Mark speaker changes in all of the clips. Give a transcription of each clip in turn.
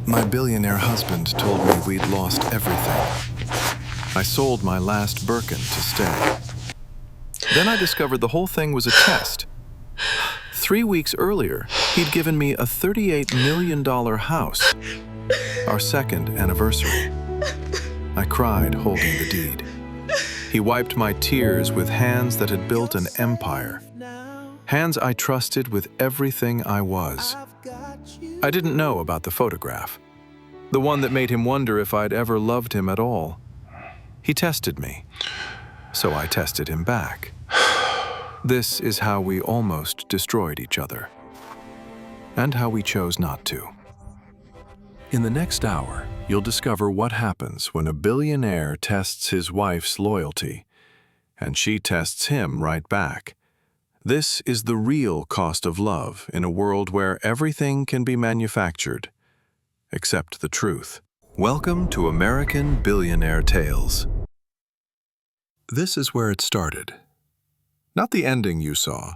Speaker 1: My billionaire husband told me we'd lost everything. I sold my last Birkin to stay. Then I discovered the whole thing was a test. 3 weeks earlier, he'd given me a $38 million house, our second anniversary. I cried holding the deed. He wiped my tears with hands that had built an empire. Hands I trusted with everything I was. I didn't know about the photograph, the one that made him wonder if I'd ever loved him at all. He tested me, so I tested him back. This is how we almost destroyed each other, and how we chose not to. In the next hour, you'll discover what happens when a billionaire tests his wife's loyalty, and she tests him right back. This is the real cost of love in a world where everything can be manufactured, except the truth. Welcome to American Billionaire Tales. This is where it started. Not the ending you saw,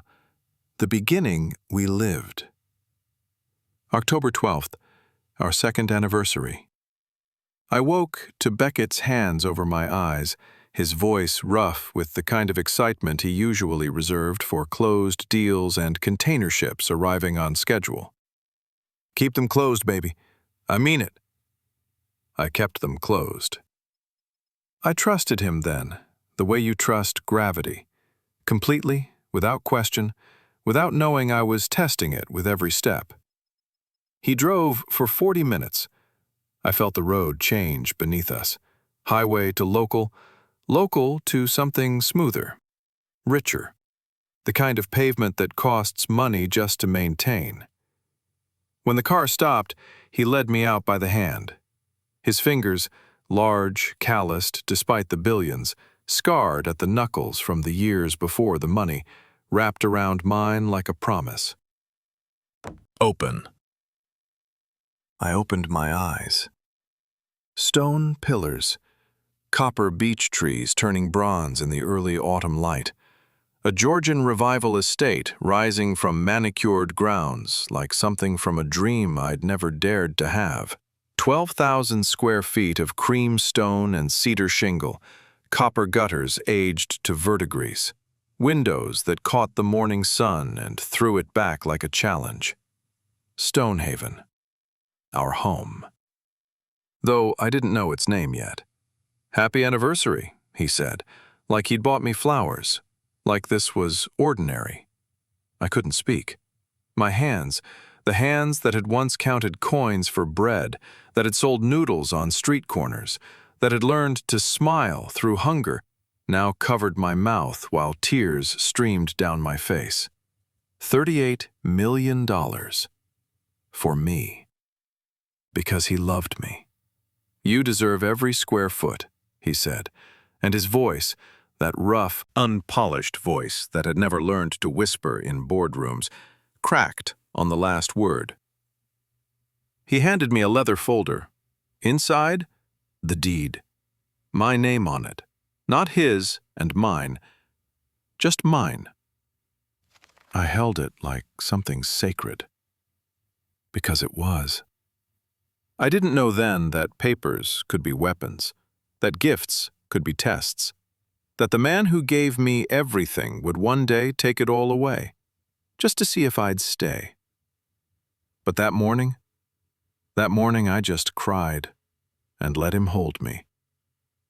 Speaker 1: the beginning we lived. October 12th, our second anniversary. I woke to Beckett's hands over my eyes, his voice rough with the kind of excitement he usually reserved for closed deals and container ships arriving on schedule. "Keep them closed, baby. I mean it." I kept them closed. I trusted him then, the way you trust gravity, completely, without question, without knowing I was testing it with every step. He drove for 40 minutes. I felt the road change beneath us, highway to local to something smoother, richer, the kind of pavement that costs money just to maintain. When the car stopped, he led me out by the hand. His fingers, large, calloused despite the billions, scarred at the knuckles from the years before the money, wrapped around mine like a promise. Open. I opened my eyes. Stone pillars, copper beech trees turning bronze in the early autumn light, a Georgian revival estate rising from manicured grounds like something from a dream I'd never dared to have. 12,000 square feet of cream stone and cedar shingle, copper gutters aged to verdigris, windows that caught the morning sun and threw it back like a challenge. Stonehaven, our home. Though I didn't know its name yet. "Happy anniversary," he said, like he'd bought me flowers, like this was ordinary. I couldn't speak. My hands, the hands that had once counted coins for bread, that had sold noodles on street corners, that had learned to smile through hunger, now covered my mouth while tears streamed down my face. $38 million. For me. Because he loved me. "You deserve every square foot," he said, and his voice, that rough, unpolished voice that had never learned to whisper in boardrooms, cracked on the last word. He handed me a leather folder. Inside, the deed. My name on it. Not his and mine. Just mine. I held it like something sacred. Because it was. I didn't know then that papers could be weapons, that gifts could be tests, that the man who gave me everything would one day take it all away, just to see if I'd stay. But that morning I just cried and let him hold me,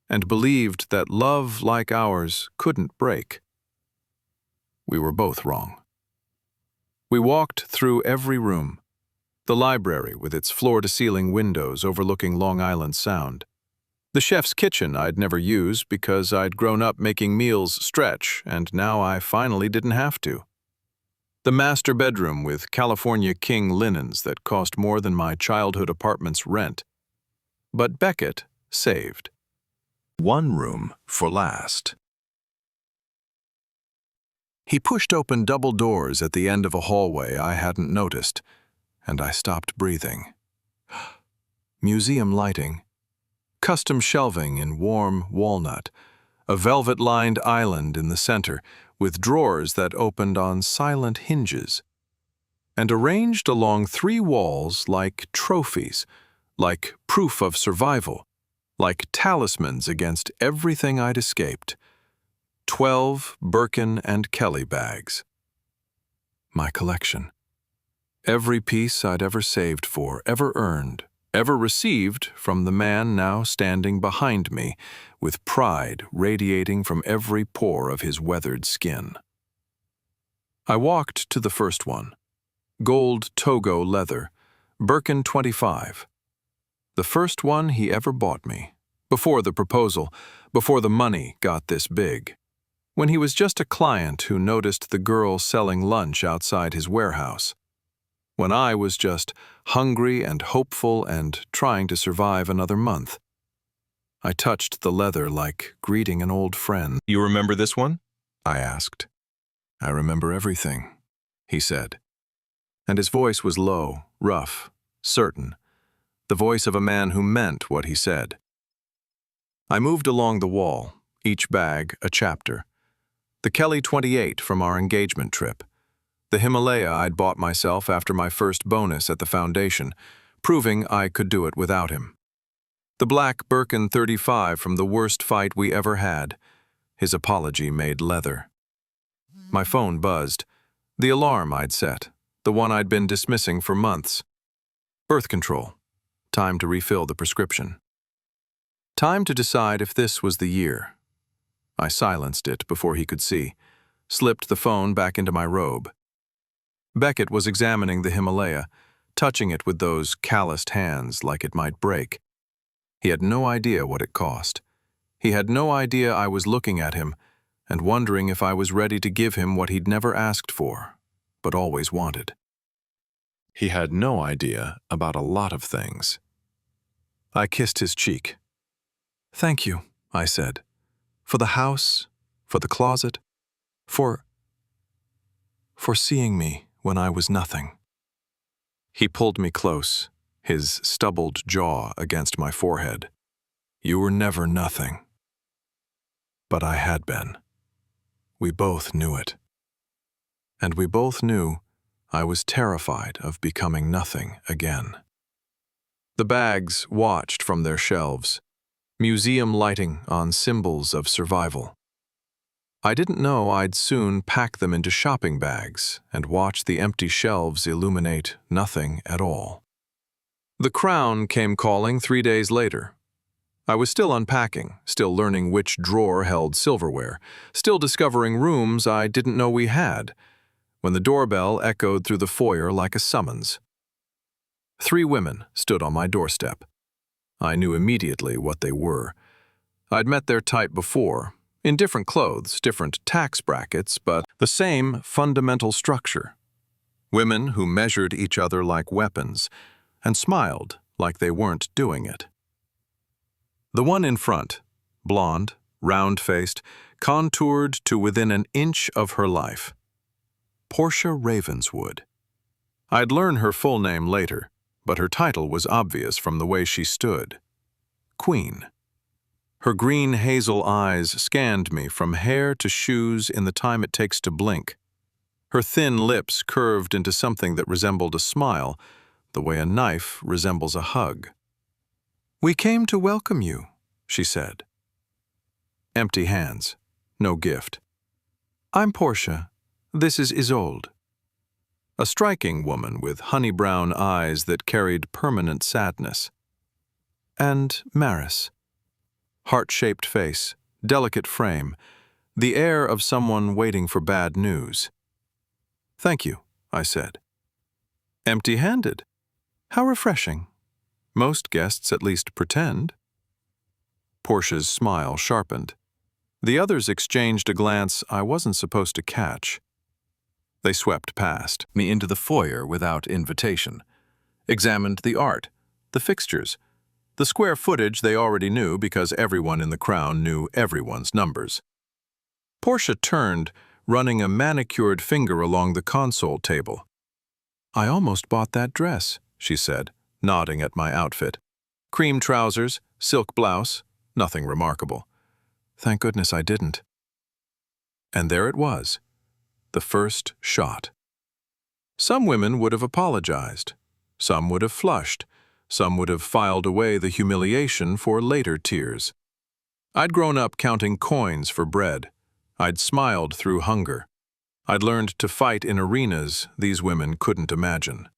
Speaker 1: and believed that love like ours couldn't break. We were both wrong. We walked through every room, the library with its floor-to-ceiling windows overlooking Long Island Sound, the chef's kitchen I'd never used because I'd grown up making meals stretch and now I finally didn't have to, the master bedroom with California King linens that cost more than my childhood apartment's rent. But Beckett saved. One room for last. He pushed open double doors at the end of a hallway I hadn't noticed, and I stopped breathing. Museum lighting, custom shelving in warm walnut, a velvet-lined island in the center with drawers that opened on silent hinges, and arranged along 3 walls like trophies, like proof of survival, like talismans against everything I'd escaped. 12 Birkin and Kelly bags. My collection. Every piece I'd ever saved for, ever earned, ever received from the man now standing behind me, with pride radiating from every pore of his weathered skin. I walked to the first one. Gold Togo leather, Birkin 25. The first one he ever bought me, before the proposal, before the money got this big. When he was just a client who noticed the girl selling lunch outside his warehouse. When I was just hungry and hopeful and trying to survive another month. I touched the leather like greeting an old friend.
Speaker 2: You remember this one?
Speaker 1: I asked. I remember everything, he said. And his voice was low, rough, certain, the voice of a man who meant what he said. I moved along the wall, each bag a chapter. The Kelly 28 from our engagement trip. The Himalaya I'd bought myself after my first bonus at the foundation, proving I could do it without him. The black Birkin 35 from the worst fight we ever had. His apology made leather. My phone buzzed. The alarm I'd set, the one I'd been dismissing for months. Birth control. Time to refill the prescription. Time to decide if this was the year. I silenced it before he could see, slipped the phone back into my robe. Beckett was examining the Himalaya, touching it with those calloused hands like it might break. He had no idea what it cost. He had no idea I was looking at him and wondering if I was ready to give him what he'd never asked for, but always wanted. He had no idea about a lot of things. I kissed his cheek. "Thank you," I said. "For the house, for the closet, for seeing me when I was nothing." He pulled me close, his stubbled jaw against my forehead. "You were never nothing." But I had been. We both knew it. And we both knew I was terrified of becoming nothing again. The bags watched from their shelves, museum lighting on symbols of survival. I didn't know I'd soon pack them into shopping bags and watch the empty shelves illuminate nothing at all. The crown came calling 3 days later. I was still unpacking, still learning which drawer held silverware, still discovering rooms I didn't know we had, when the doorbell echoed through the foyer like a summons. 3 women stood on my doorstep. I knew immediately what they were. I'd met their type before, in different clothes, different tax brackets, but the same fundamental structure. Women who measured each other like weapons and smiled like they weren't doing it. The one in front, blonde, round-faced, contoured to within an inch of her life. Portia Ravenswood. I'd learn her full name later, but her title was obvious from the way she stood. Queen. Her green hazel eyes scanned me from hair to shoes in the time it takes to blink. Her thin lips curved into something that resembled a smile, the way a knife resembles a hug. "We came to welcome you," she said. Empty hands, no gift. "I'm Portia. This is Isolde." A striking woman with honey-brown eyes that carried permanent sadness. And Maris. Heart-shaped face, delicate frame, the air of someone waiting for bad news. "Thank you," I said. "Empty-handed? How refreshing. Most guests at least pretend." Portia's smile sharpened. The others exchanged a glance I wasn't supposed to catch. They swept past me into the foyer without invitation, examined the art, the fixtures, the square footage they already knew because everyone in the Crown knew everyone's numbers. Portia turned, running a manicured finger along the console table. "I almost bought that dress," she said, nodding at my outfit. "Cream trousers, silk blouse, nothing remarkable. Thank goodness I didn't." And there it was, the first shot. Some women would have apologized. Some would have flushed. Some would have filed away the humiliation for later tears. I'd grown up counting coins for bread. I'd smiled through hunger. I'd learned to fight in arenas these women couldn't imagine.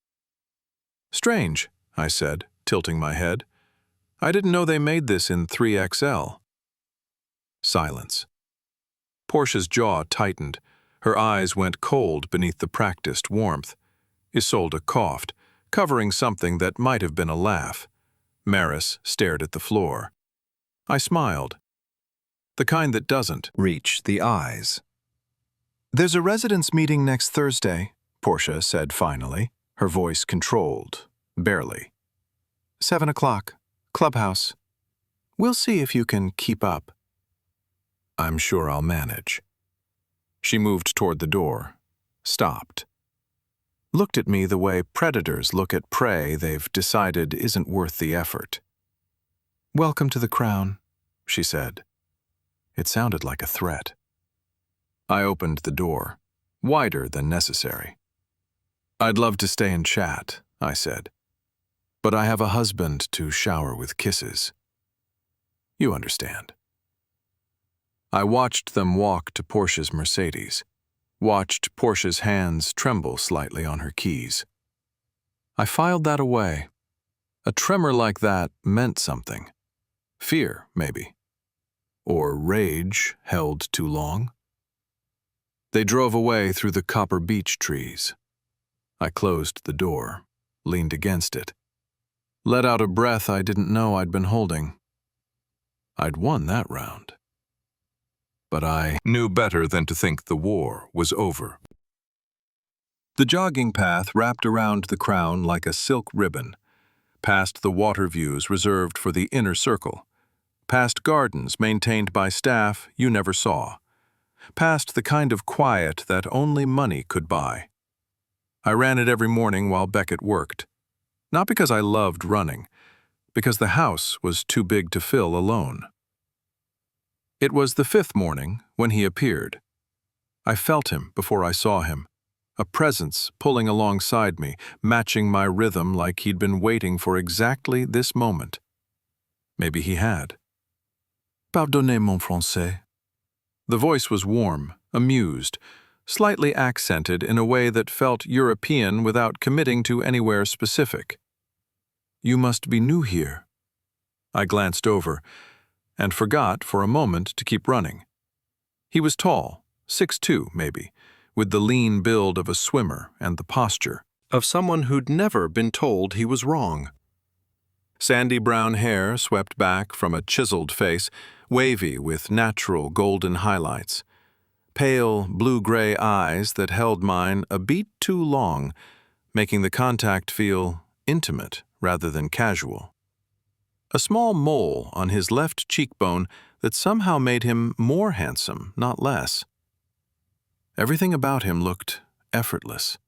Speaker 1: "Strange," I said, tilting my head. "I didn't know they made this in 3XL. Silence. Portia's jaw tightened. Her eyes went cold beneath the practiced warmth. Isolde coughed, covering something that might have been a laugh. Maris stared at the floor. I smiled. The kind that doesn't reach the eyes. "There's a residents' meeting next Thursday," Portia said finally, her voice controlled, barely. 7 o'clock, clubhouse. We'll see if you can keep up. I'm sure I'll manage. She moved toward the door, stopped. Looked at me the way predators look at prey they've decided isn't worth the effort. "Welcome to the crown," she said. It sounded like a threat. I opened the door, wider than necessary. "I'd love to stay and chat," I said, "but I have a husband to shower with kisses. You understand." I watched them walk to Portia's Mercedes, watched Portia's hands tremble slightly on her keys. I filed that away. A tremor like that meant something. Fear, maybe. Or rage held too long. They drove away through the copper beech trees. I closed the door, leaned against it, let out a breath I didn't know I'd been holding. I'd won that round. But I knew better than to think the war was over. The jogging path wrapped around the crown like a silk ribbon, past the water views reserved for the inner circle, past gardens maintained by staff you never saw, past the kind of quiet that only money could buy. I ran it every morning while Beckett worked, not because I loved running, because the house was too big to fill alone. It was the 5th morning when he appeared. I felt him before I saw him, a presence pulling alongside me, matching my rhythm like he'd been waiting for exactly this moment. Maybe he had. "Pardonnez mon français." The voice was warm, amused, slightly accented in a way that felt European without committing to anywhere specific. "You must be new here." I glanced over and forgot for a moment to keep running. He was tall, 6'2", maybe, with the lean build of a swimmer and the posture of someone who'd never been told he was wrong. Sandy brown hair swept back from a chiseled face, wavy with natural golden highlights. Pale, blue-gray eyes that held mine a beat too long, making the contact feel intimate rather than casual. A small mole on his left cheekbone that somehow made him more handsome, not less. Everything about him looked effortless.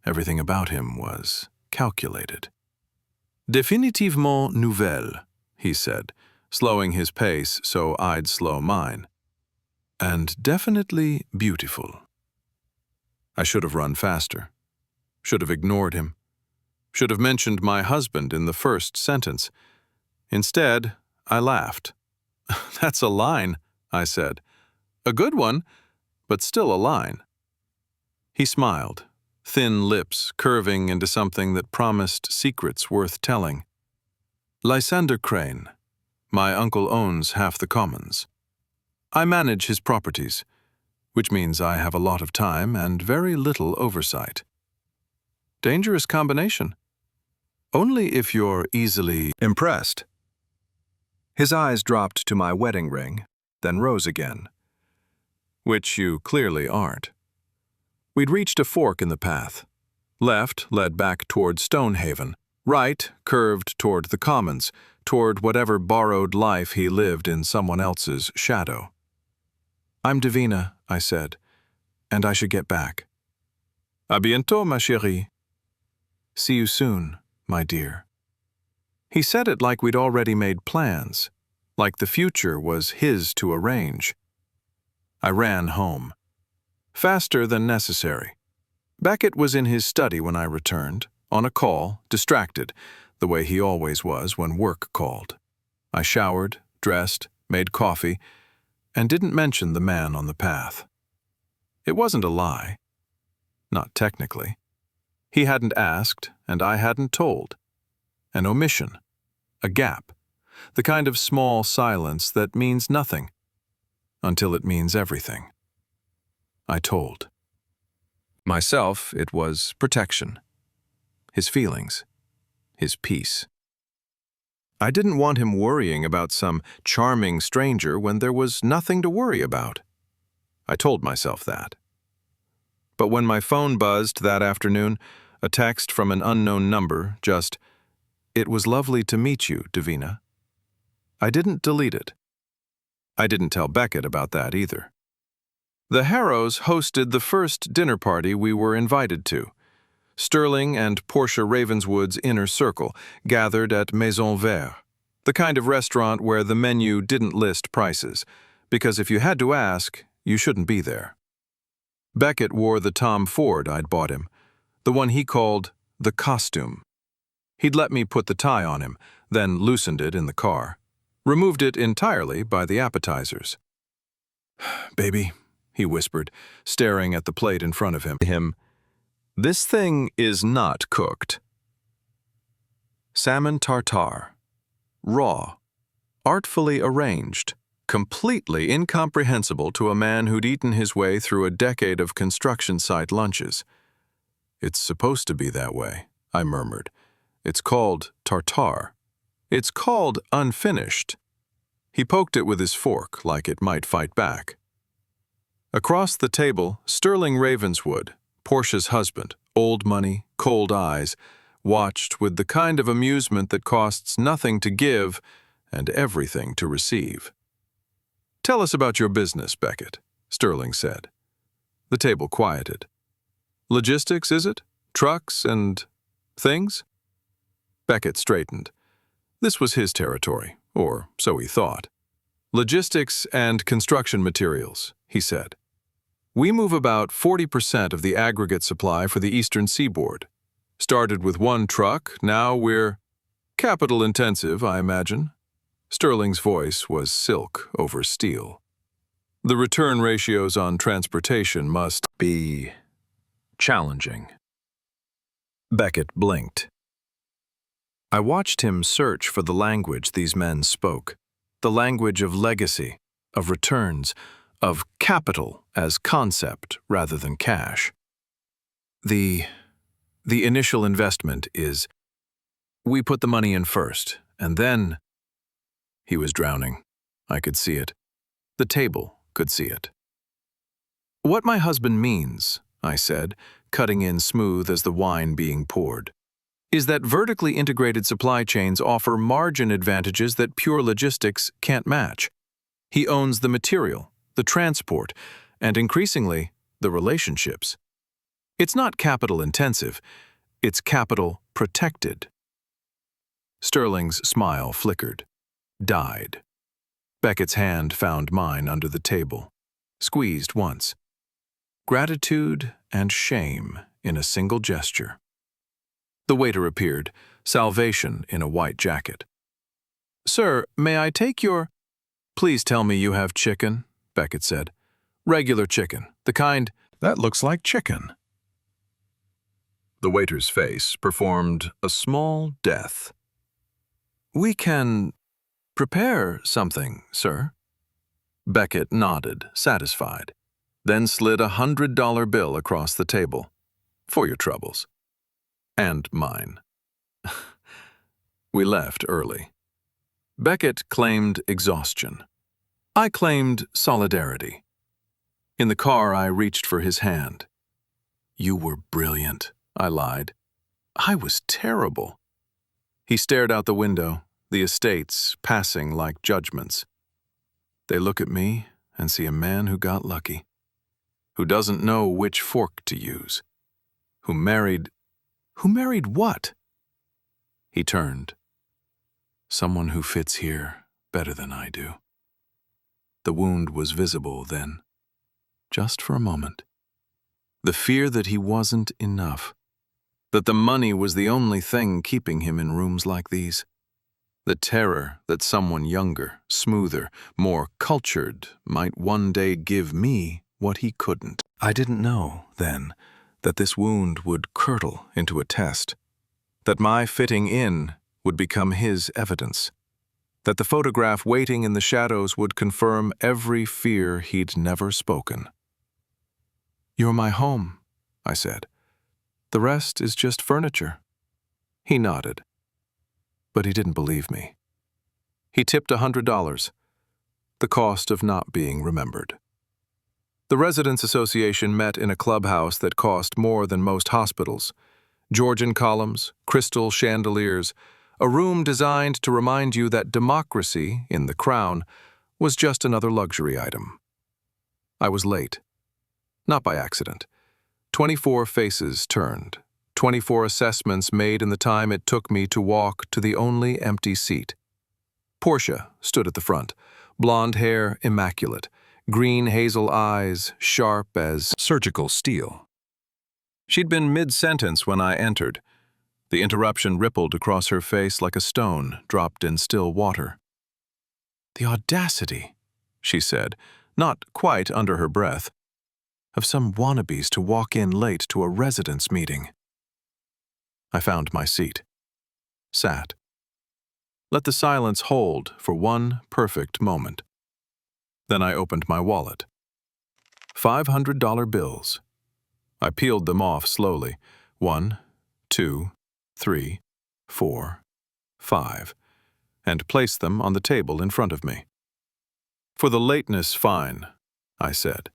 Speaker 1: Everything about him was calculated. "Définitivement nouvelle," he said, slowing his pace so I'd slow mine. "And definitely beautiful." I should have run faster. Should have ignored him. Should have mentioned my husband in the first sentence. Instead, I laughed. "That's a line," I said. "A good one, but still a line." He smiled, thin lips curving into something that promised secrets worth telling. "Lysander Crane. My uncle owns half the commons. I manage his properties, which means I have a lot of time and very little oversight. Dangerous combination. Only if you're easily impressed." His eyes dropped to my wedding ring, then rose again. "Which you clearly aren't." We'd reached a fork in the path. Left led back toward Stonehaven. Right curved toward the commons, toward whatever borrowed life he lived in someone else's shadow. "I'm Davina," I said, "and I should get back." "À bientôt, ma chérie." "See you soon, my dear." He said it like we'd already made plans, like the future was his to arrange. I ran home. Faster than necessary. Beckett was in his study when I returned, on a call, distracted, the way he always was when work called. I showered, dressed, made coffee, and didn't mention the man on the path. It wasn't a lie. Not technically. He hadn't asked, and I hadn't told. An omission. A gap. The kind of small silence that means nothing, until it means everything. I told. Myself, it was protection. His feelings. His peace. I didn't want him worrying about some charming stranger when there was nothing to worry about. I told myself that. But when my phone buzzed that afternoon, a text from an unknown number, just, "It was lovely to meet you, Davina." I didn't delete it. I didn't tell Beckett about that either. The Harrows hosted the first dinner party we were invited to. Sterling and Portia Ravenswood's inner circle gathered at Maison Verte, the kind of restaurant where the menu didn't list prices, because if you had to ask, you shouldn't be there. Beckett wore the Tom Ford I'd bought him, the one he called the costume. He'd let me put the tie on him, then loosened it in the car, removed it entirely by the appetizers. "Baby," he whispered, staring at the plate in front of him, "this thing is not cooked." Salmon tartare. Raw. Artfully arranged. Completely incomprehensible to a man who'd eaten his way through a decade of construction site lunches. "It's supposed to be that way," I murmured. "It's called tartare. It's called unfinished." He poked it with his fork like it might fight back. Across the table, Sterling Ravenswood, Portia's husband, old money, cold eyes, watched with the kind of amusement that costs nothing to give and everything to receive. "Tell us about your business, Beckett," Sterling said. The table quieted. "Logistics, is it? Trucks and things?" Beckett straightened. This was his territory, or so he thought. "Logistics and construction materials," he said. "We move about 40% of the aggregate supply for the eastern seaboard. Started with one truck, now we're capital intensive, I imagine." Sterling's voice was silk over steel. "The return ratios on transportation must be challenging." Beckett blinked. I watched him search for the language these men spoke, the language of legacy, of returns, of capital as concept rather than cash. The initial investment is, we put the money in first, and then... He was drowning. I could see it. The table could see it. "What my husband means," I said, cutting in smooth as the wine being poured, "is that vertically integrated supply chains offer margin advantages that pure logistics can't match. He owns the material, the transport, and increasingly, the relationships. It's not capital intensive, it's capital protected." Sterling's smile flickered, died. Beckett's hand found mine under the table, squeezed once. Gratitude and shame in a single gesture. The waiter appeared, salvation in a white jacket. "Sir, may I take your—" "Please tell me you have chicken," Beckett said. "Regular chicken, the kind that looks like chicken." The waiter's face performed a small death. "We can prepare something, sir." Beckett nodded, satisfied, then slid a $100 bill across the table. "For your troubles. And mine." We left early. Beckett claimed exhaustion. I claimed solidarity. In the car, I reached for his hand. "You were brilliant," I lied. "I was terrible." He stared out the window, the estates passing like judgments. They look at me and see a man who got lucky, who doesn't know which fork to use, who married what? He turned. "Someone who fits here better than I do." The wound was visible then, just for a moment. The fear that he wasn't enough. that the money was the only thing keeping him in rooms like these. The terror that someone younger, smoother, more cultured might one day give me what he couldn't. I didn't know, then, that this wound would curdle into a test, that my fitting in would become his evidence, that the photograph waiting in the shadows would confirm every fear he'd never spoken. "You're my home," I said. "The rest is just furniture." He nodded, but he didn't believe me. He tipped $100, the cost of not being remembered. The Residents Association met in a clubhouse that cost more than most hospitals. Georgian columns, crystal chandeliers, a room designed to remind you that democracy, in the crown, was just another luxury item. I was late. Not by accident. 24 faces turned, 24 assessments made in the time it took me to walk to the only empty seat. Portia stood at the front, blonde hair immaculate, green hazel eyes sharp as surgical steel. She'd been mid-sentence when I entered. The interruption rippled across her face like a stone dropped in still water. "The audacity," she said, not quite under her breath, "of some wannabes to walk in late to a residents' meeting." I found my seat. Sat. Let the silence hold for one perfect moment. Then I opened my wallet. $500 bills. I peeled them off slowly. 1, 2, 3, 4, 5, and placed them on the table in front of me. "For the lateness, fine," I said.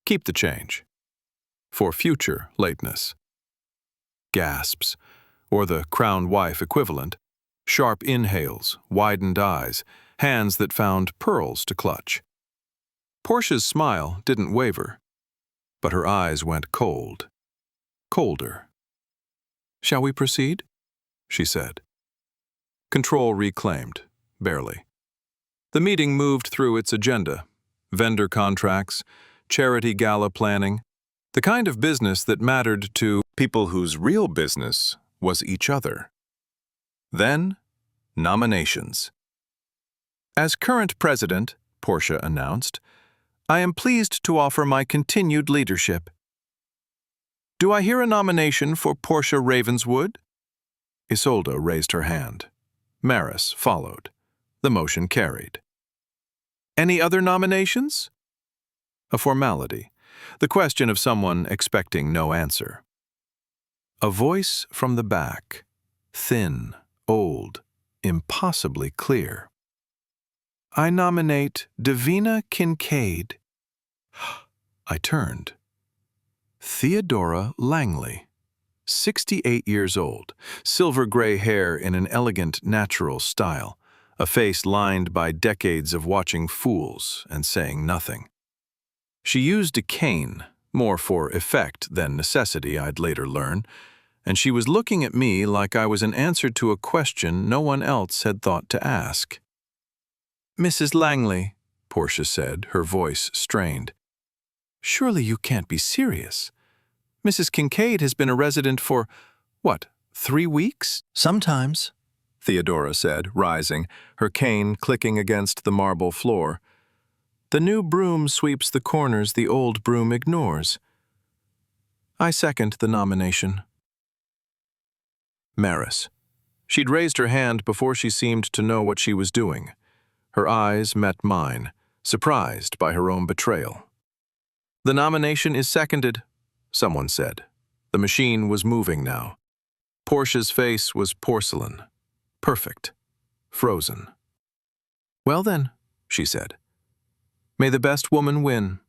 Speaker 1: "Keep the change. For future lateness." Gasps, or the crown wife equivalent, sharp inhales, widened eyes, hands that found pearls to clutch. Portia's smile didn't waver, but her eyes went cold, colder. "Shall we proceed?" she said. Control reclaimed, barely. The meeting moved through its agenda: vendor contracts, charity gala planning, the kind of business that mattered to people whose real business was each other. Then, nominations. "As current president," Portia announced, "I am pleased to offer my continued leadership. Do I hear a nomination for Portia Ravenswood?" Isolde raised her hand. Maris followed. The motion carried. "Any other nominations?" A formality, the question of someone expecting no answer. A voice from the back, thin, old, impossibly clear. "I nominate Davina Kincaid." I turned. Theodora Langley, 68 years old, silver-gray hair in an elegant, natural style, a face lined by decades of watching fools and saying nothing. She used a cane, more for effect than necessity, I'd later learn, and she was looking at me like I was an answer to a question no one else had thought to ask. "Mrs. Langley," Portia said, her voice strained, "surely you can't be serious. Mrs. Kincaid has been a resident for, 3 weeks?" "Sometimes," Theodora said, rising, her cane clicking against the marble floor. "The new broom sweeps the corners the old broom ignores." I second the nomination. Maris. She'd raised her hand before she seemed to know what she was doing. Her eyes met mine, surprised by her own betrayal. "The nomination is seconded," someone said. The machine was moving now. Portia's face was porcelain. Perfect. Frozen. "Well then," she said. "May the best woman win."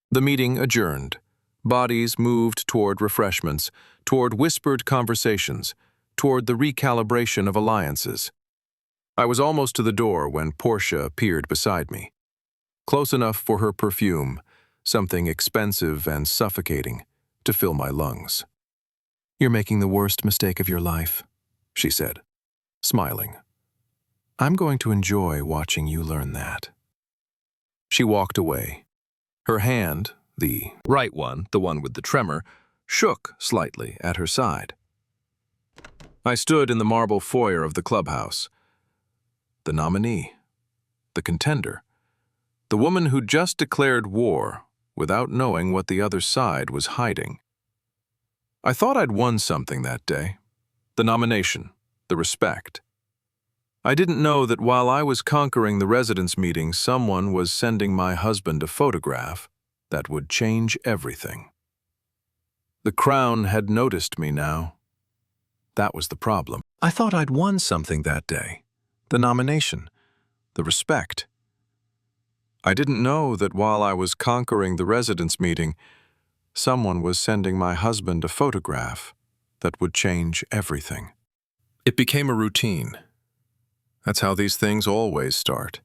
Speaker 1: The meeting adjourned. Bodies moved toward refreshments, toward whispered conversations, toward the recalibration of alliances. I was almost to the door when Portia appeared beside me. Close enough for her perfume, something expensive and suffocating, to fill my lungs. "You're making the worst mistake of your life," she said, smiling. "I'm going to enjoy watching you learn that." She walked away. Her hand, the right one, the one with the tremor, shook slightly at her side. I stood in the marble foyer of the clubhouse. The nominee, the contender, the woman who just declared war without knowing what the other side was hiding. I thought I'd won something that day. The nomination, the respect. I didn't know that while I was conquering the residence meeting, someone was sending my husband a photograph that would change everything. The crown had noticed me now. That was the problem. I thought I'd won something that day. The nomination, the respect. I didn't know that while I was conquering the residence meeting, someone was sending my husband a photograph that would change everything. It became a routine. That's how these things always start.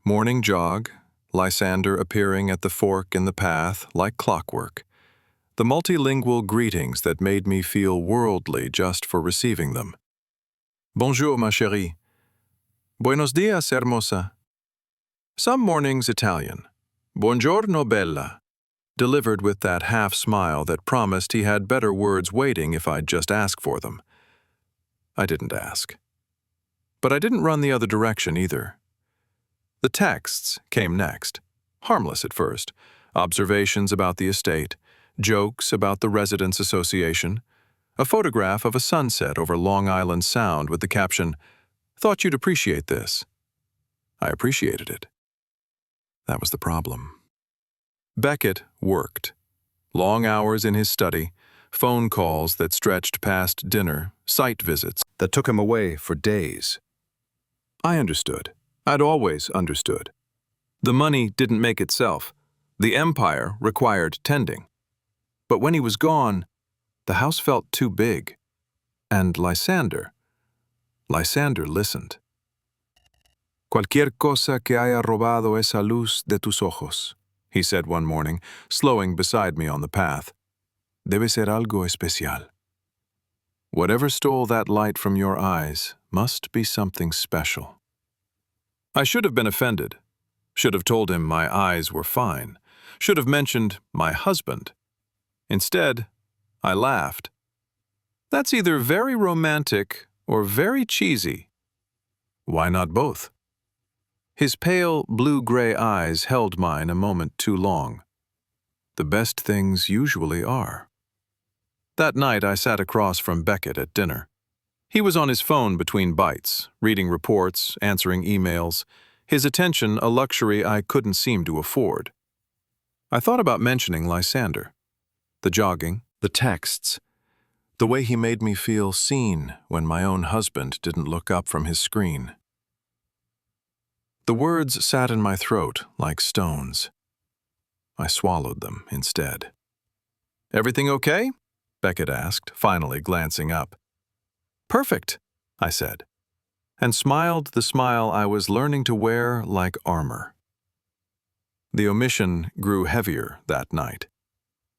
Speaker 1: Morning jog, Lysander appearing at the fork in the path like clockwork. The multilingual greetings that made me feel worldly just for receiving them. Bonjour, ma chérie. Buenos dias, hermosa. Some mornings Italian. Buongiorno, bella. Delivered with that half smile that promised he had better words waiting if I'd just ask for them. I didn't ask. But I didn't run the other direction either. The texts came next, harmless at first. Observations about the estate, jokes about the Residents Association, a photograph of a sunset over Long Island Sound with the caption, "Thought you'd appreciate this." I appreciated it. That was the problem. Beckett worked. Long hours in his study, phone calls that stretched past dinner, site visits that took him away for days. I understood. I'd always understood. The money didn't make itself. The empire required tending. But when he was gone, the house felt too big. And Lysander listened. Cualquier cosa que haya robado esa luz de tus ojos, he said one morning, slowing beside me on the path. Debe ser algo especial. Whatever stole that light from your eyes must be something special. I should have been offended. Should have told him my eyes were fine. Should have mentioned my husband. Instead, I laughed. That's either very romantic or very cheesy. Why not both? His pale, blue-gray eyes held mine a moment too long. The best things usually are. That night I sat across from Beckett at dinner. He was on his phone between bites, reading reports, answering emails, his attention a luxury I couldn't seem to afford. I thought about mentioning Lysander. The jogging, the texts, the way he made me feel seen when my own husband didn't look up from his screen. The words sat in my throat like stones. I swallowed them instead. "Everything okay?" Beckett asked, finally glancing up. "Perfect," I said, and smiled the smile I was learning to wear like armor. The omission grew heavier that night.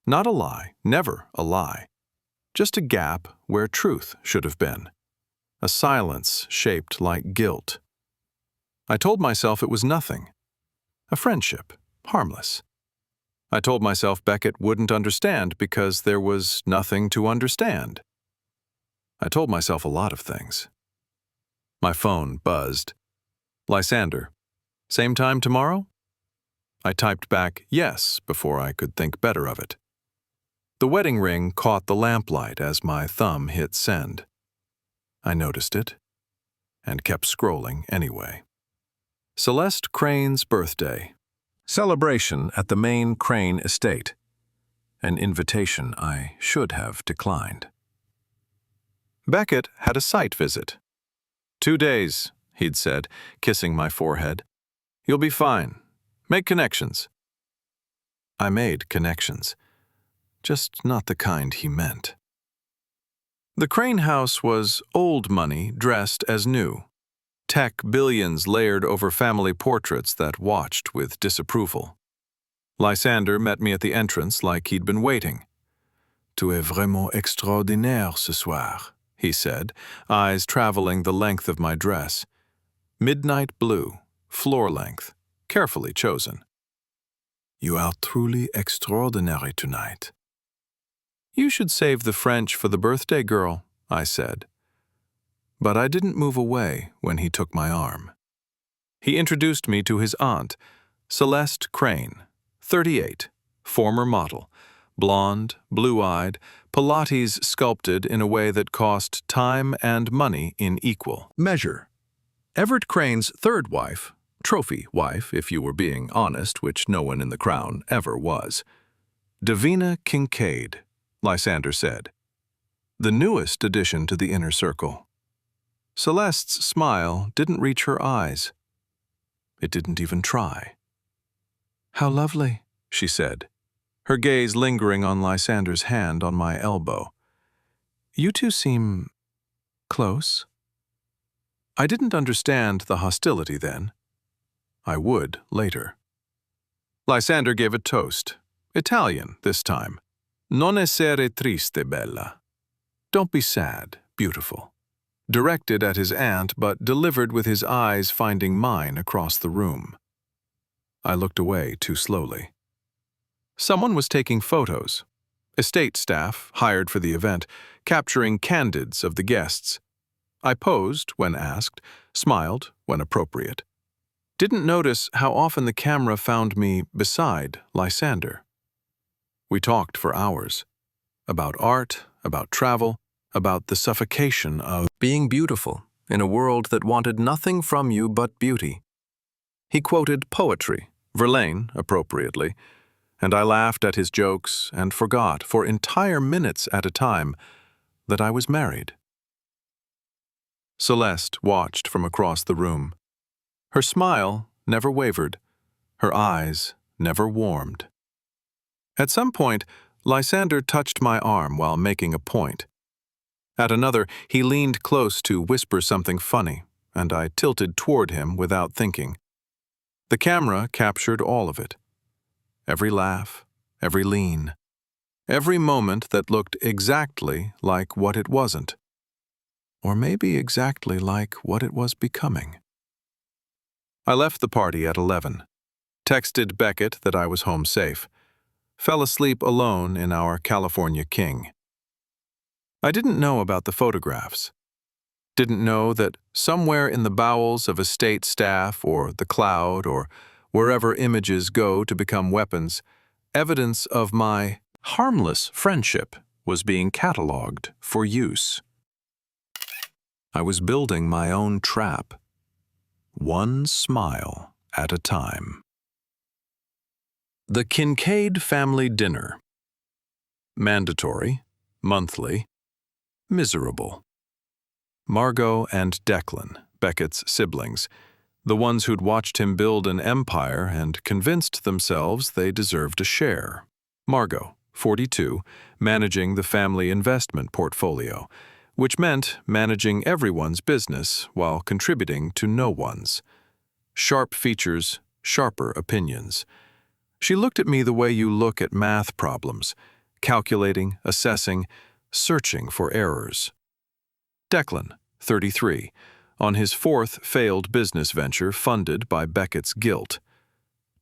Speaker 1: Not a lie, never a lie. Just a gap where truth should have been. A silence shaped like guilt. I told myself it was nothing. A friendship, harmless. I told myself Beckett wouldn't understand because there was nothing to understand. I told myself a lot of things. My phone buzzed. "Lysander, same time tomorrow?" I typed back yes before I could think better of it. The wedding ring caught the lamplight as my thumb hit send. I noticed it and kept scrolling anyway. Celeste Crane's birthday. Celebration at the main Crane estate. An invitation I should have declined. Beckett had a site visit. 2 days, he'd said, kissing my forehead. "You'll be fine. Make connections." I made connections, just not the kind he meant. The Crane house was old money dressed as new. Tech billions layered over family portraits that watched with disapproval. Lysander met me at the entrance like he'd been waiting. "Tu es vraiment extraordinaire ce soir," he said, eyes traveling the length of my dress. Midnight blue, floor length, carefully chosen. "You are truly extraordinary tonight." "You should save the French for the birthday girl," I said. But I didn't move away when he took my arm. He introduced me to his aunt, Celeste Crane, 38, former model, blonde, blue-eyed, Pilates sculpted in a way that cost time and money in equal measure. Everett Crane's third wife, trophy wife if you were being honest, which no one in the crown ever was. Davina Kincaid, Lysander said. The newest addition to the inner circle. Celeste's smile didn't reach her eyes. It didn't even try. "How lovely," she said, her gaze lingering on Lysander's hand on my elbow. "You two seem close." I didn't understand the hostility then. I would later. Lysander gave a toast, Italian this time. "Non essere triste, bella." Don't be sad, beautiful. Directed at his aunt, but delivered with his eyes finding mine across the room. I looked away too slowly. Someone was taking photos. Estate staff, hired for the event, capturing candids of the guests. I posed when asked, smiled when appropriate. Didn't notice how often the camera found me beside Lysander. We talked for hours. About art, about travel, about the suffocation of being beautiful in a world that wanted nothing from you but beauty. He quoted poetry, Verlaine appropriately, and I laughed at his jokes and forgot for entire minutes at a time that I was married. Celeste watched from across the room. Her smile never wavered, her eyes never warmed. At some point, Lysander touched my arm while making a point. At another, he leaned close to whisper something funny, and I tilted toward him without thinking. The camera captured all of it. Every laugh, every lean, every moment that looked exactly like what it wasn't. Or maybe exactly like what it was becoming. I left the party at 11, texted Beckett that I was home safe, fell asleep alone in our California King. I didn't know about the photographs. Didn't know that somewhere in the bowels of estate staff or the cloud or wherever images go to become weapons, evidence of my harmless friendship was being cataloged for use. I was building my own trap, one smile at a time. The Kincaid family dinner. Mandatory, monthly, miserable. Margot and Declan, Beckett's siblings, the ones who'd watched him build an empire and convinced themselves they deserved a share. Margot, 42, managing the family investment portfolio, which meant managing everyone's business while contributing to no one's. Sharp features, sharper opinions. She looked at me the way you look at math problems, calculating, assessing, searching for errors. Declan, 33, on his fourth failed business venture funded by Beckett's guilt.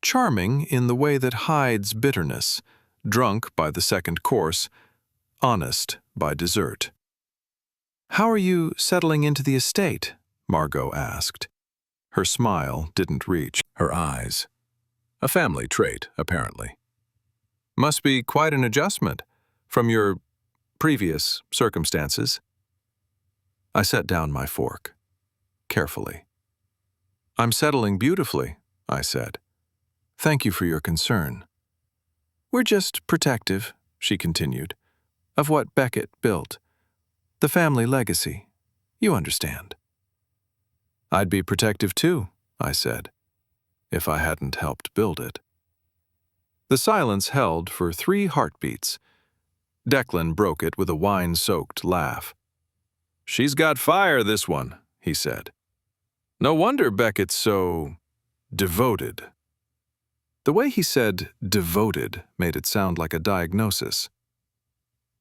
Speaker 1: Charming in the way that hides bitterness, drunk by the second course, honest by dessert. "How are you settling into the estate?" Margot asked. Her smile didn't reach her eyes. A family trait, apparently. "Must be quite an adjustment from your previous circumstances." I set down my fork, carefully. "I'm settling beautifully," I said. "Thank you for your concern." "We're just protective," she continued, "of what Beckett built. The family legacy. You understand." "I'd be protective too," I said, "if I hadn't helped build it." The silence held for 3 heartbeats. Declan broke it with a wine-soaked laugh. "She's got fire, this one," he said. "No wonder Beckett's so devoted." The way he said devoted made it sound like a diagnosis.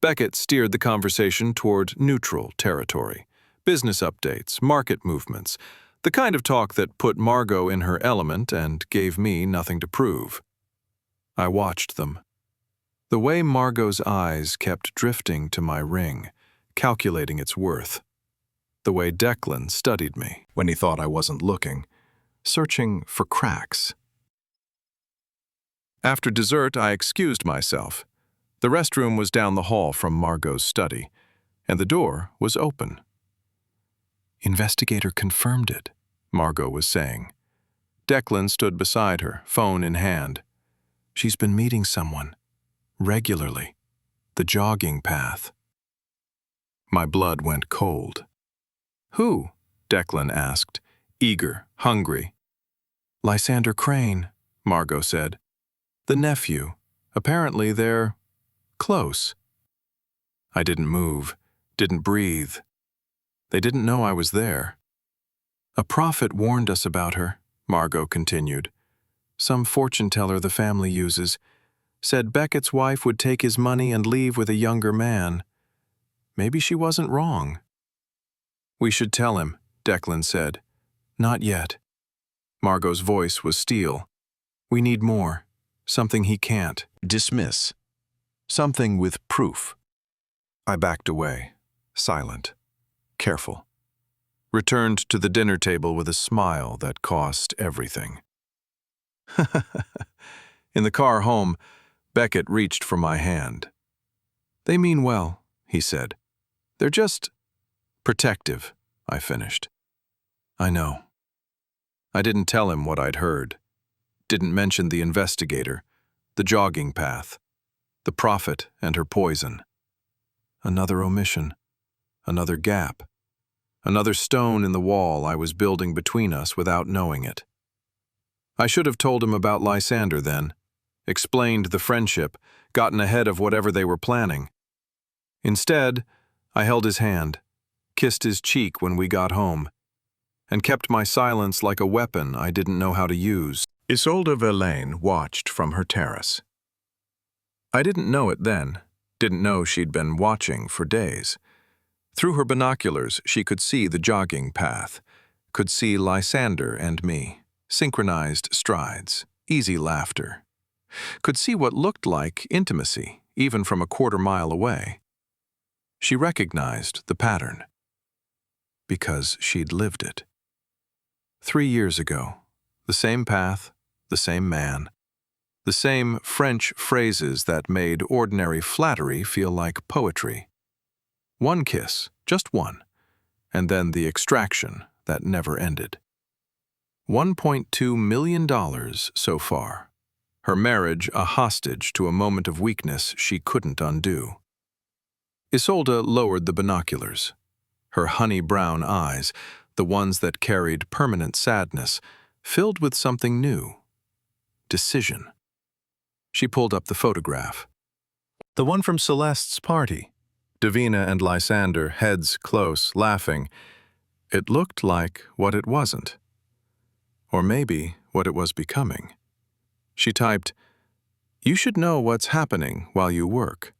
Speaker 1: Beckett steered the conversation toward neutral territory, business updates, market movements, the kind of talk that put Margot in her element and gave me nothing to prove. I watched them. The way Margot's eyes kept drifting to my ring, calculating its worth. The way Declan studied me when he thought I wasn't looking, searching for cracks. After dessert, I excused myself. The restroom was down the hall from Margot's study, and the door was open. "Investigator confirmed it," Margot was saying. Declan stood beside her, phone in hand. "She's been meeting someone. Regularly. The jogging path." My blood went cold. "Who?" Declan asked, eager, hungry. "Lysander Crane," Margot said. "The nephew. Apparently they're close." I didn't move, didn't breathe. They didn't know I was there. "A prophet warned us about her," Margot continued. "Some fortune teller the family uses. Said Beckett's wife would take his money and leave with a younger man. Maybe she wasn't wrong." "We should tell him," Declan said. "Not yet." Margot's voice was steel. "We need more. Something he can't dismiss. Something with proof." I backed away, silent, careful. Returned to the dinner table with a smile that cost everything. In the car home, Beckett reached for my hand. "They mean well," he said. "They're just protective," I finished. "I know." I didn't tell him what I'd heard. Didn't mention the investigator, the jogging path, the prophet and her poison. Another omission, another gap, another stone in the wall I was building between us without knowing it. I should have told him about Lysander then, explained the friendship, gotten ahead of whatever they were planning. Instead, I held his hand, kissed his cheek when we got home, and kept my silence like a weapon I didn't know how to use. Isolde Verlaine watched from her terrace. I didn't know it then, didn't know she'd been watching for days. Through her binoculars, she could see the jogging path, could see Lysander and me, synchronized strides, easy laughter. Could see what looked like intimacy, even from a quarter-mile away. She recognized the pattern, because she'd lived it. 3 years ago, the same path, the same man, the same French phrases that made ordinary flattery feel like poetry. One kiss, just one, and then the extraction that never ended. $1.2 million so far. Her marriage a hostage to a moment of weakness she couldn't undo. Isolde lowered the binoculars. Her honey-brown eyes, the ones that carried permanent sadness, filled with something new. Decision. She pulled up the photograph. The one from Celeste's party. Davina and Lysander, heads close, laughing. It looked like what it wasn't. Or maybe what it was becoming. She typed, "You should know what's happening while you work."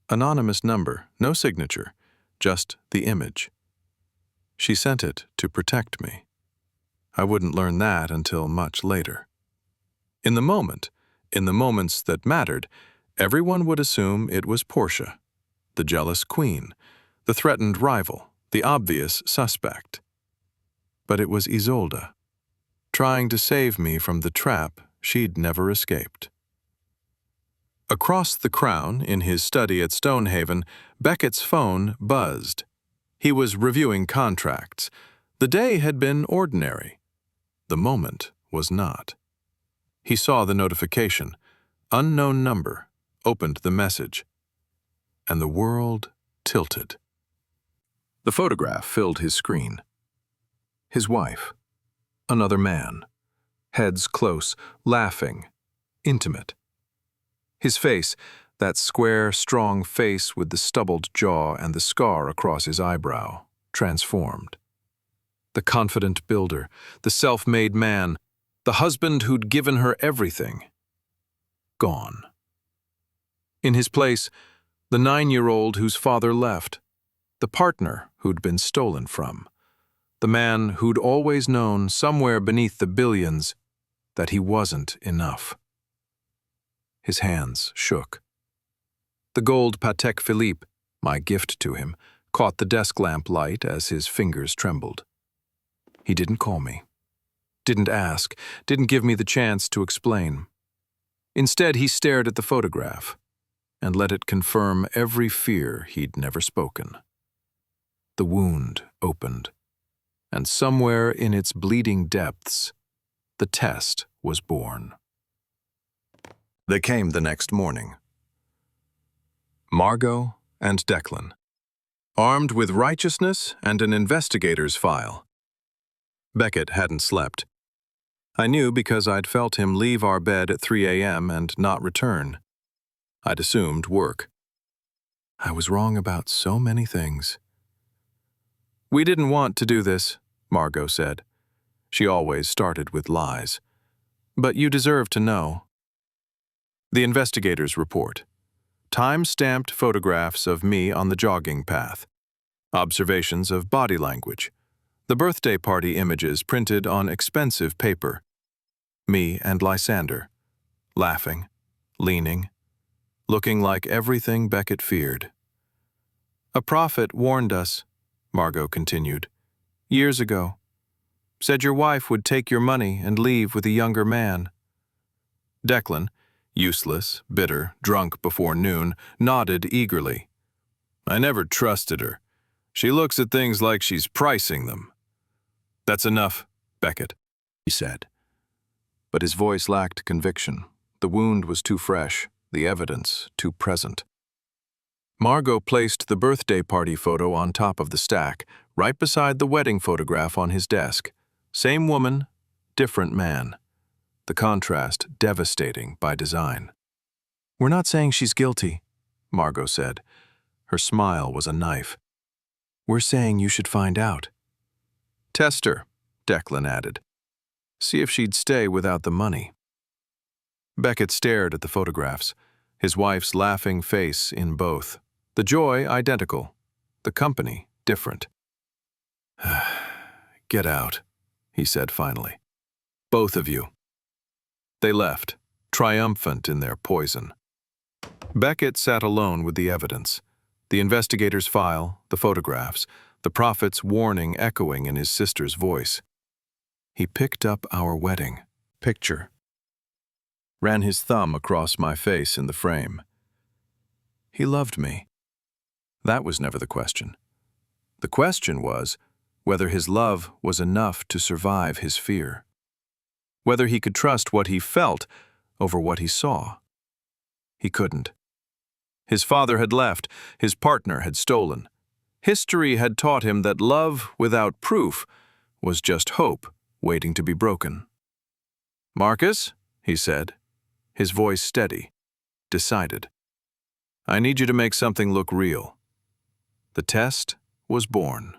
Speaker 1: Anonymous number, no signature, just the image. She sent it to protect me. I wouldn't learn that until much later. In the moment, in the moments that mattered, everyone would assume it was Portia, the jealous queen, the threatened rival, the obvious suspect. But it was Isolde, trying to save me from the trap she'd never escaped. Across the Crown, in his study at Stonehaven, Beckett's phone buzzed. He was reviewing contracts. The day had been ordinary. The moment was not. He saw the notification. Unknown number. Opened the message. And the world tilted. The photograph filled his screen. His wife. Another man. Heads close, laughing, intimate. His face, that square, strong face with the stubbled jaw and the scar across his eyebrow, transformed. The confident builder, the self-made man, the husband who'd given her everything. Gone. In his place, the 9-year-old whose father left, the partner who'd been stolen from, the man who'd always known somewhere beneath the billions that he wasn't enough. His hands shook. The gold Patek Philippe, my gift to him, caught the desk lamp light as his fingers trembled. He didn't call me. Didn't ask, didn't give me the chance to explain. Instead, he stared at the photograph and let it confirm every fear he'd never spoken. The wound opened, and somewhere in its bleeding depths, the test was born. They came the next morning. Margot and Declan, armed with righteousness and an investigator's file. Beckett hadn't slept. I knew because I'd felt him leave our bed at 3 a.m. and not return. I'd assumed work. I was wrong about so many things. "We didn't want to do this," Margot said. She always started with lies. "But you deserve to know." The investigator's report. Time-stamped photographs of me on the jogging path. Observations of body language. The birthday party images printed on expensive paper. Me and Lysander, laughing, leaning, looking like everything Beckett feared. "A prophet warned us," Margot continued, "years ago. Said your wife would take your money and leave with a younger man." Declan, useless, bitter, drunk before noon, nodded eagerly. "I never trusted her. She looks at things like she's pricing them." "That's enough, Beckett," he said. But his voice lacked conviction. The wound was too fresh, the evidence too present. Margot placed the birthday party photo on top of the stack, right beside the wedding photograph on his desk. Same woman, different man. The contrast devastating by design. "We're not saying she's guilty," Margot said. Her smile was a knife. "We're saying you should find out." "Test her," Declan added. "See if she'd stay without the money." Beckett stared at the photographs, his wife's laughing face in both. The joy identical, the company different. "Get out," he said finally. "Both of you." They left, triumphant in their poison. Beckett sat alone with the evidence, the investigator's file, the photographs, the prophet's warning echoing in his sister's voice. He picked up our wedding picture, ran his thumb across my face in the frame. He loved me. That was never the question. The question was whether his love was enough to survive his fear. Whether he could trust what he felt over what he saw. He couldn't. His father had left, his partner had stolen. History had taught him that love without proof was just hope waiting to be broken. "Marcus," he said, his voice steady, decided. "I need you to make something look real." The test was born.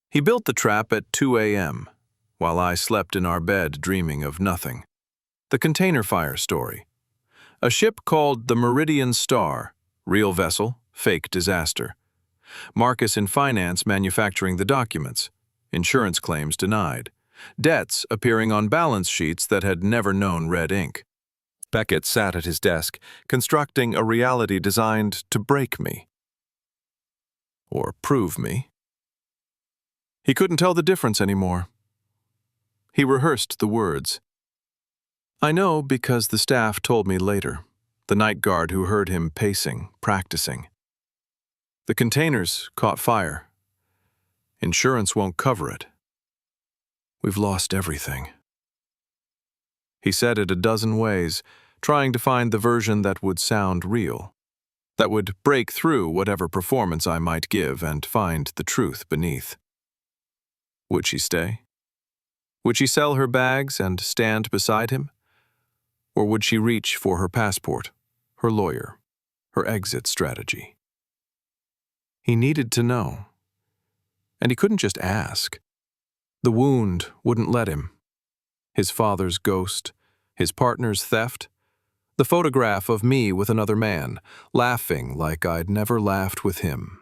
Speaker 1: He built the trap at 2 a.m., while I slept in our bed dreaming of nothing. The container fire story. A ship called the Meridian Star, real vessel, fake disaster. Marcus in finance manufacturing the documents. Insurance claims denied. Debts appearing on balance sheets that had never known red ink. Beckett sat at his desk, constructing a reality designed to break me. Or prove me. He couldn't tell the difference anymore. He rehearsed the words. I know because the staff told me later, the night guard who heard him pacing, practicing. The containers caught fire. Insurance won't cover it. We've lost everything. He said it a dozen ways, trying to find the version that would sound real, that would break through whatever performance I might give and find the truth beneath. Would she stay? Would she sell her bags and stand beside him? Or would she reach for her passport, her lawyer, her exit strategy? He needed to know. And he couldn't just ask. The wound wouldn't let him. His father's ghost, his partner's theft, the photograph of me with another man, laughing like I'd never laughed with him.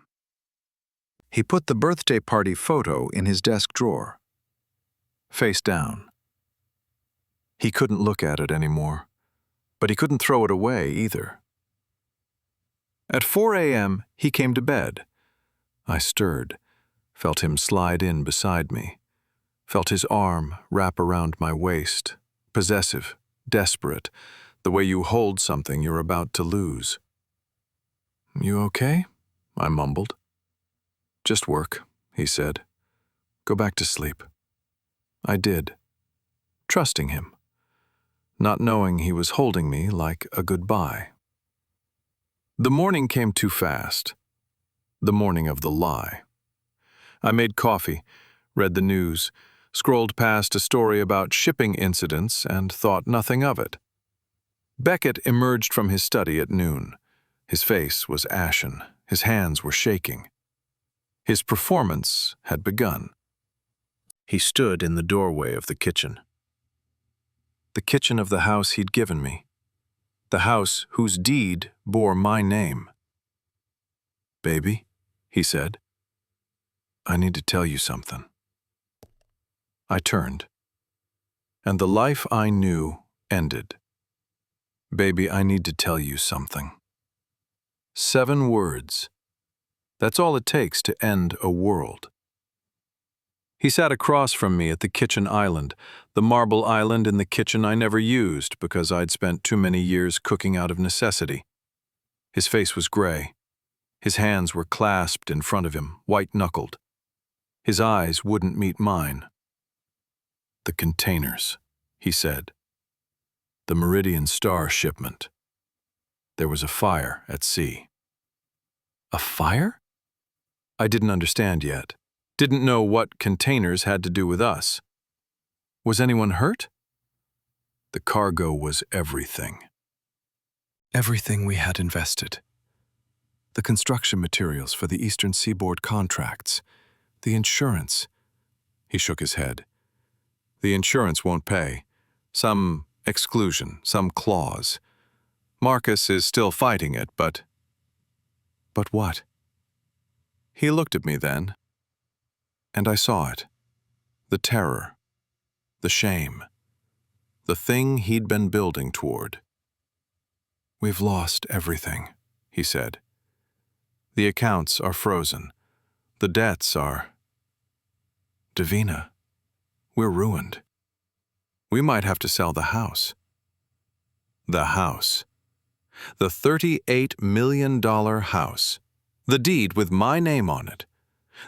Speaker 1: He put the birthday party photo in his desk drawer, face down. He couldn't look at it anymore, but he couldn't throw it away either. At 4 a.m., he came to bed. I stirred, felt him slide in beside me, felt his arm wrap around my waist, possessive, desperate, the way you hold something you're about to lose. "You okay?" I mumbled. "Just work," he said. "Go back to sleep." I did, trusting him, not knowing he was holding me like a goodbye. The morning came too fast. The morning of the lie. I made coffee, read the news, scrolled past a story about shipping incidents and thought nothing of it. Beckett emerged from his study at noon. His face was ashen, his hands were shaking. His performance had begun. He stood in the doorway of the kitchen. The kitchen of the house he'd given me. The house whose deed bore my name. "Baby," he said, "I need to tell you something." I turned, and the life I knew ended. "Baby, I need to tell you something." 7 words. That's all it takes to end a world. He sat across from me at the kitchen island, the marble island in the kitchen I never used because I'd spent too many years cooking out of necessity. His face was gray. His hands were clasped in front of him, white-knuckled. His eyes wouldn't meet mine. "The containers," he said. "The Meridian Star shipment. There was a fire at sea." A fire? I didn't understand yet. Didn't know what containers had to do with us. Was anyone hurt? The cargo was everything. Everything we had invested. The construction materials for the Eastern Seaboard contracts. The insurance. He shook his head. The insurance won't pay. Some exclusion, some clause. Marcus is still fighting it, but... But what? He looked at me then, and I saw it. The terror. The shame. The thing he'd been building toward. "We've lost everything," he said. "The accounts are frozen. The debts are... Davina, we're ruined. We might have to sell the house." The house. The $38 million house. The deed with my name on it.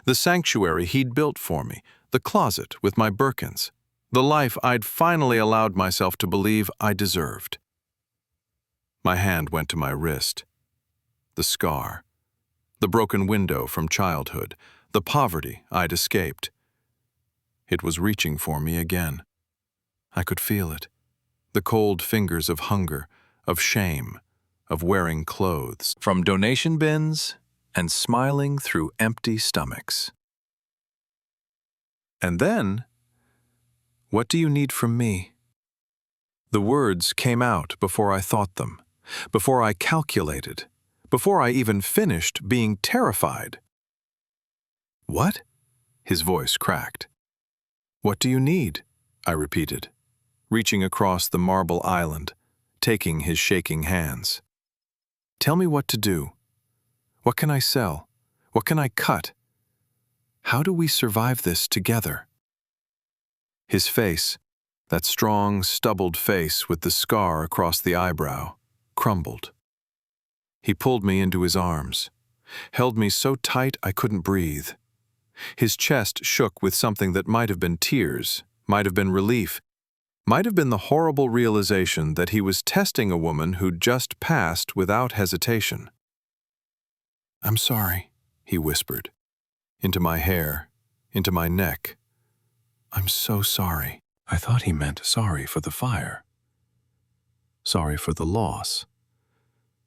Speaker 1: The sanctuary he'd built for me. The closet with my Birkins. The life I'd finally allowed myself to believe I deserved. My hand went to my wrist. The scar. The broken window from childhood. The poverty I'd escaped. It was reaching for me again. I could feel it. The cold fingers of hunger, of shame, of wearing clothes, from donation bins and smiling through empty stomachs. And then, "What do you need from me?" The words came out before I thought them, before I calculated, before I even finished being terrified. "What?" His voice cracked. "What do you need?" I repeated, reaching across the marble island, taking his shaking hands. "Tell me what to do. What can I sell? What can I cut? How do we survive this together?" His face, that strong, stubbled face with the scar across the eyebrow, crumbled. He pulled me into his arms, held me so tight I couldn't breathe. His chest shook with something that might have been tears, might have been relief, might have been the horrible realization that he was testing a woman who'd just passed without hesitation. "I'm sorry," he whispered, into my hair, into my neck. "I'm so sorry." I thought he meant sorry for the fire. Sorry for the loss.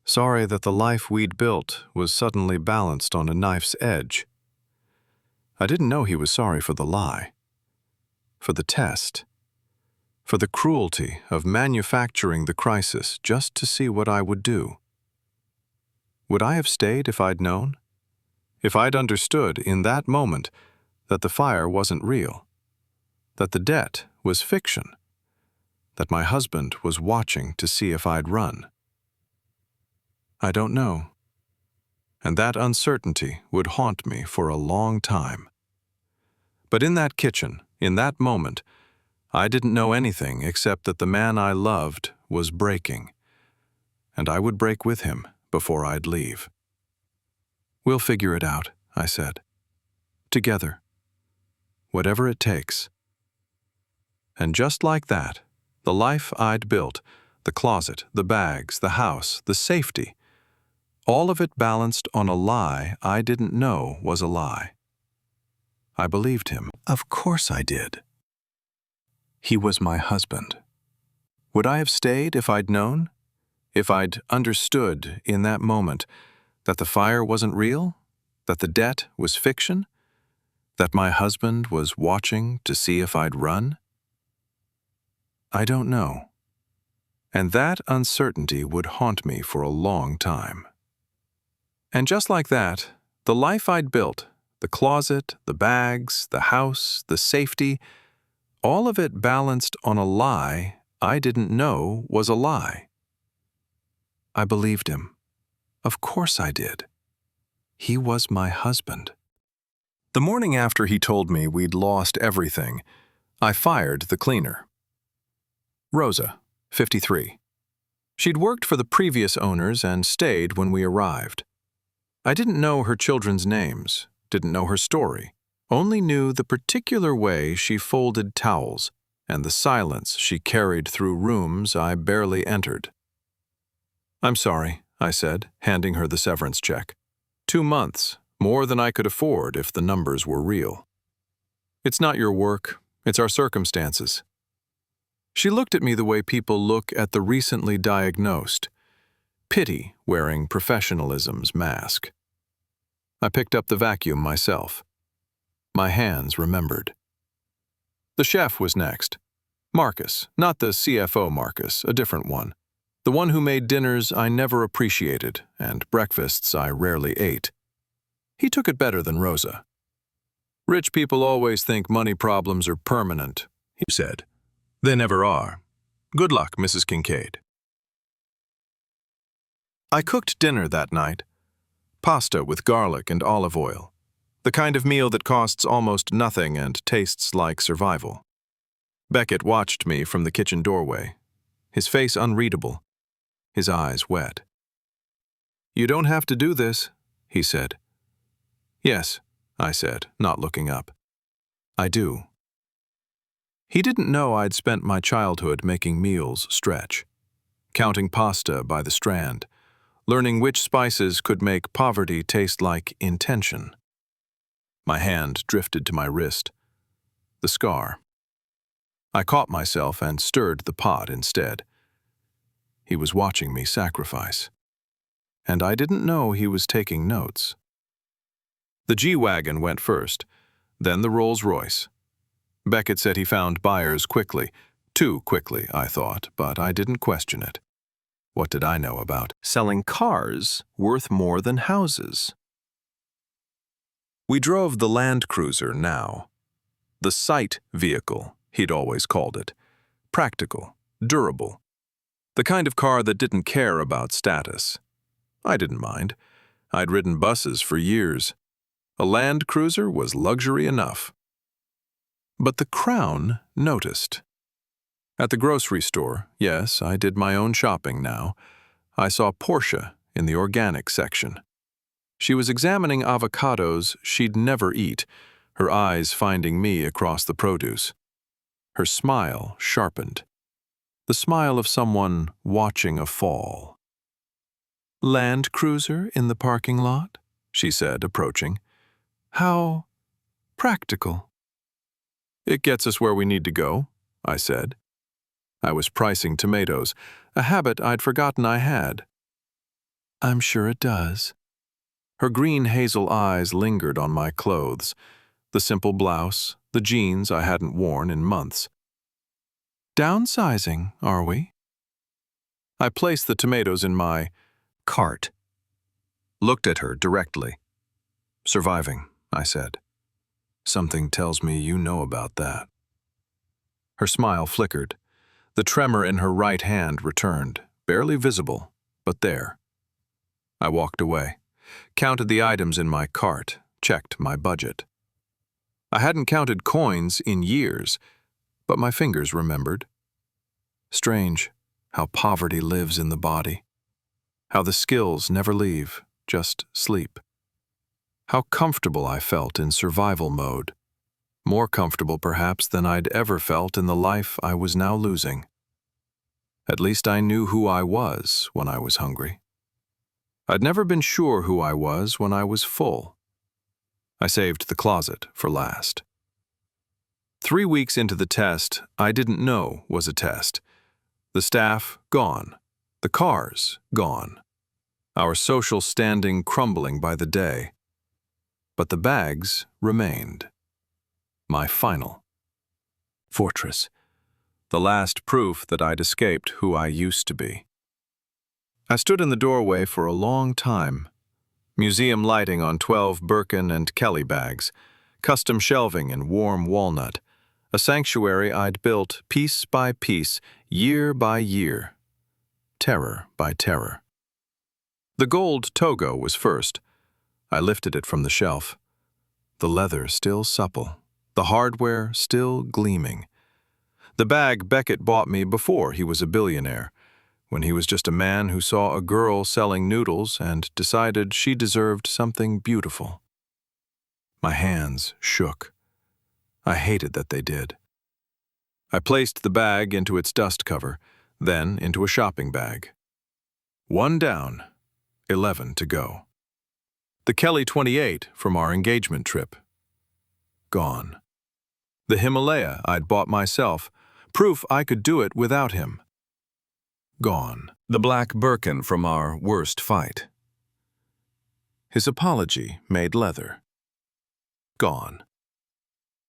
Speaker 1: Sorry that the life we'd built was suddenly balanced on a knife's edge. I didn't know he was sorry for the lie, for the test, for the cruelty of manufacturing the crisis just to see what I would do. Would I have stayed if I'd known? If I'd understood in that moment that the fire wasn't real, that the debt was fiction, that my husband was watching to see if I'd run? I don't know. and that uncertainty would haunt me for a long time. But in that kitchen, in that moment, I didn't know anything except that the man I loved was breaking, and I would break with him before I'd leave. "We'll figure it out," I said. "Together. Whatever it takes." And just like that, the life I'd built, the closet, the bags, the house, the safety, all of it balanced on a lie I didn't know was a lie. I believed him. Of course I did. He was my husband. Would I have stayed if I'd known? If I'd understood in that moment that the fire wasn't real? That the debt was fiction? That my husband was watching to see if I'd run? I don't know. And that uncertainty would haunt me for a long time. And just like that, the life I'd built, the closet, the bags, the house, the safety, all of it balanced on a lie I didn't know was a lie. I believed him. Of course I did. He was my husband. The morning after he told me we'd lost everything, I fired the cleaner. Rosa, 53. She'd worked for the previous owners and stayed when we arrived. I didn't know her children's names, didn't know her story, only knew the particular way she folded towels and the silence she carried through rooms I barely entered. "I'm sorry," I said, handing her the severance check. 2 months, more than I could afford if the numbers were real. "It's not your work, it's our circumstances." She looked at me the way people look at the recently diagnosed, pity wearing professionalism's mask. I picked up the vacuum myself. My hands remembered. The chef was next. Marcus, not the CFO Marcus, a different one. The one who made dinners I never appreciated and breakfasts I rarely ate. He took it better than Rosa. "Rich people always think money problems are permanent," he said. "They never are. Good luck, Mrs. Kincaid." I cooked dinner that night. Pasta with garlic and olive oil. The kind of meal that costs almost nothing and tastes like survival. Beckett watched me from the kitchen doorway, his face unreadable, his eyes wet. "You don't have to do this," he said. "Yes," I said, not looking up. "I do." He didn't know I'd spent my childhood making meals stretch, counting pasta by the strand, learning which spices could make poverty taste like intention. My hand drifted to my wrist. The scar. I caught myself and stirred the pot instead. He was watching me sacrifice. And I didn't know he was taking notes. The G-Wagon went first, then the Rolls-Royce. Beckett said he found buyers quickly. Too quickly, I thought, but I didn't question it. What did I know about selling cars worth more than houses? We drove the Land Cruiser now. The sight vehicle, he'd always called it. Practical, durable. The kind of car that didn't care about status. I didn't mind. I'd ridden buses for years. A Land Cruiser was luxury enough. But the Crown noticed. At the grocery store, yes, I did my own shopping now, I saw Portia in the organic section. She was examining avocados she'd never eat, her eyes finding me across the produce. Her smile sharpened. The smile of someone watching a fall. "Land Cruiser in the parking lot?" she said, approaching. "How practical." "It gets us where we need to go," I said. I was pricing tomatoes, a habit I'd forgotten I had. "I'm sure it does." Her green hazel eyes lingered on my clothes, the simple blouse, the jeans I hadn't worn in months. "Downsizing, are we?" I placed the tomatoes in my cart. Looked at her directly. "Surviving," I said. "Something tells me you know about that." Her smile flickered. The tremor in her right hand returned, barely visible, but there. I walked away. counted the items in my cart, checked my budget. I hadn't counted coins in years, but my fingers remembered. Strange how poverty lives in the body, how the skills never leave, just sleep. How comfortable I felt in survival mode, more comfortable perhaps than I'd ever felt in the life I was now losing. At least I knew who I was when I was hungry. I'd never been sure who I was when I was full. I saved the closet for last. 3 weeks into the test, I didn't know was a test. The staff, gone. The cars, gone. Our social standing crumbling by the day. But the bags remained. My final fortress. The last proof that I'd escaped who I used to be. I stood in the doorway for a long time. Museum lighting on 12 Birkin and Kelly bags, custom shelving in warm walnut, a sanctuary I'd built piece by piece, year by year, terror by terror. The gold togo was first. I lifted it from the shelf. The leather still supple, the hardware still gleaming. The bag Beckett bought me before he was a billionaire, when he was just a man who saw a girl selling noodles and decided she deserved something beautiful. My hands shook. I hated that they did. I placed the bag into its dust cover, then into a shopping bag. 1 down, 11 to go. The Kelly 28 from our engagement trip. Gone. The Himalaya I'd bought myself, proof I could do it without him. Gone. The black Birkin from our worst fight. His apology made leather. Gone.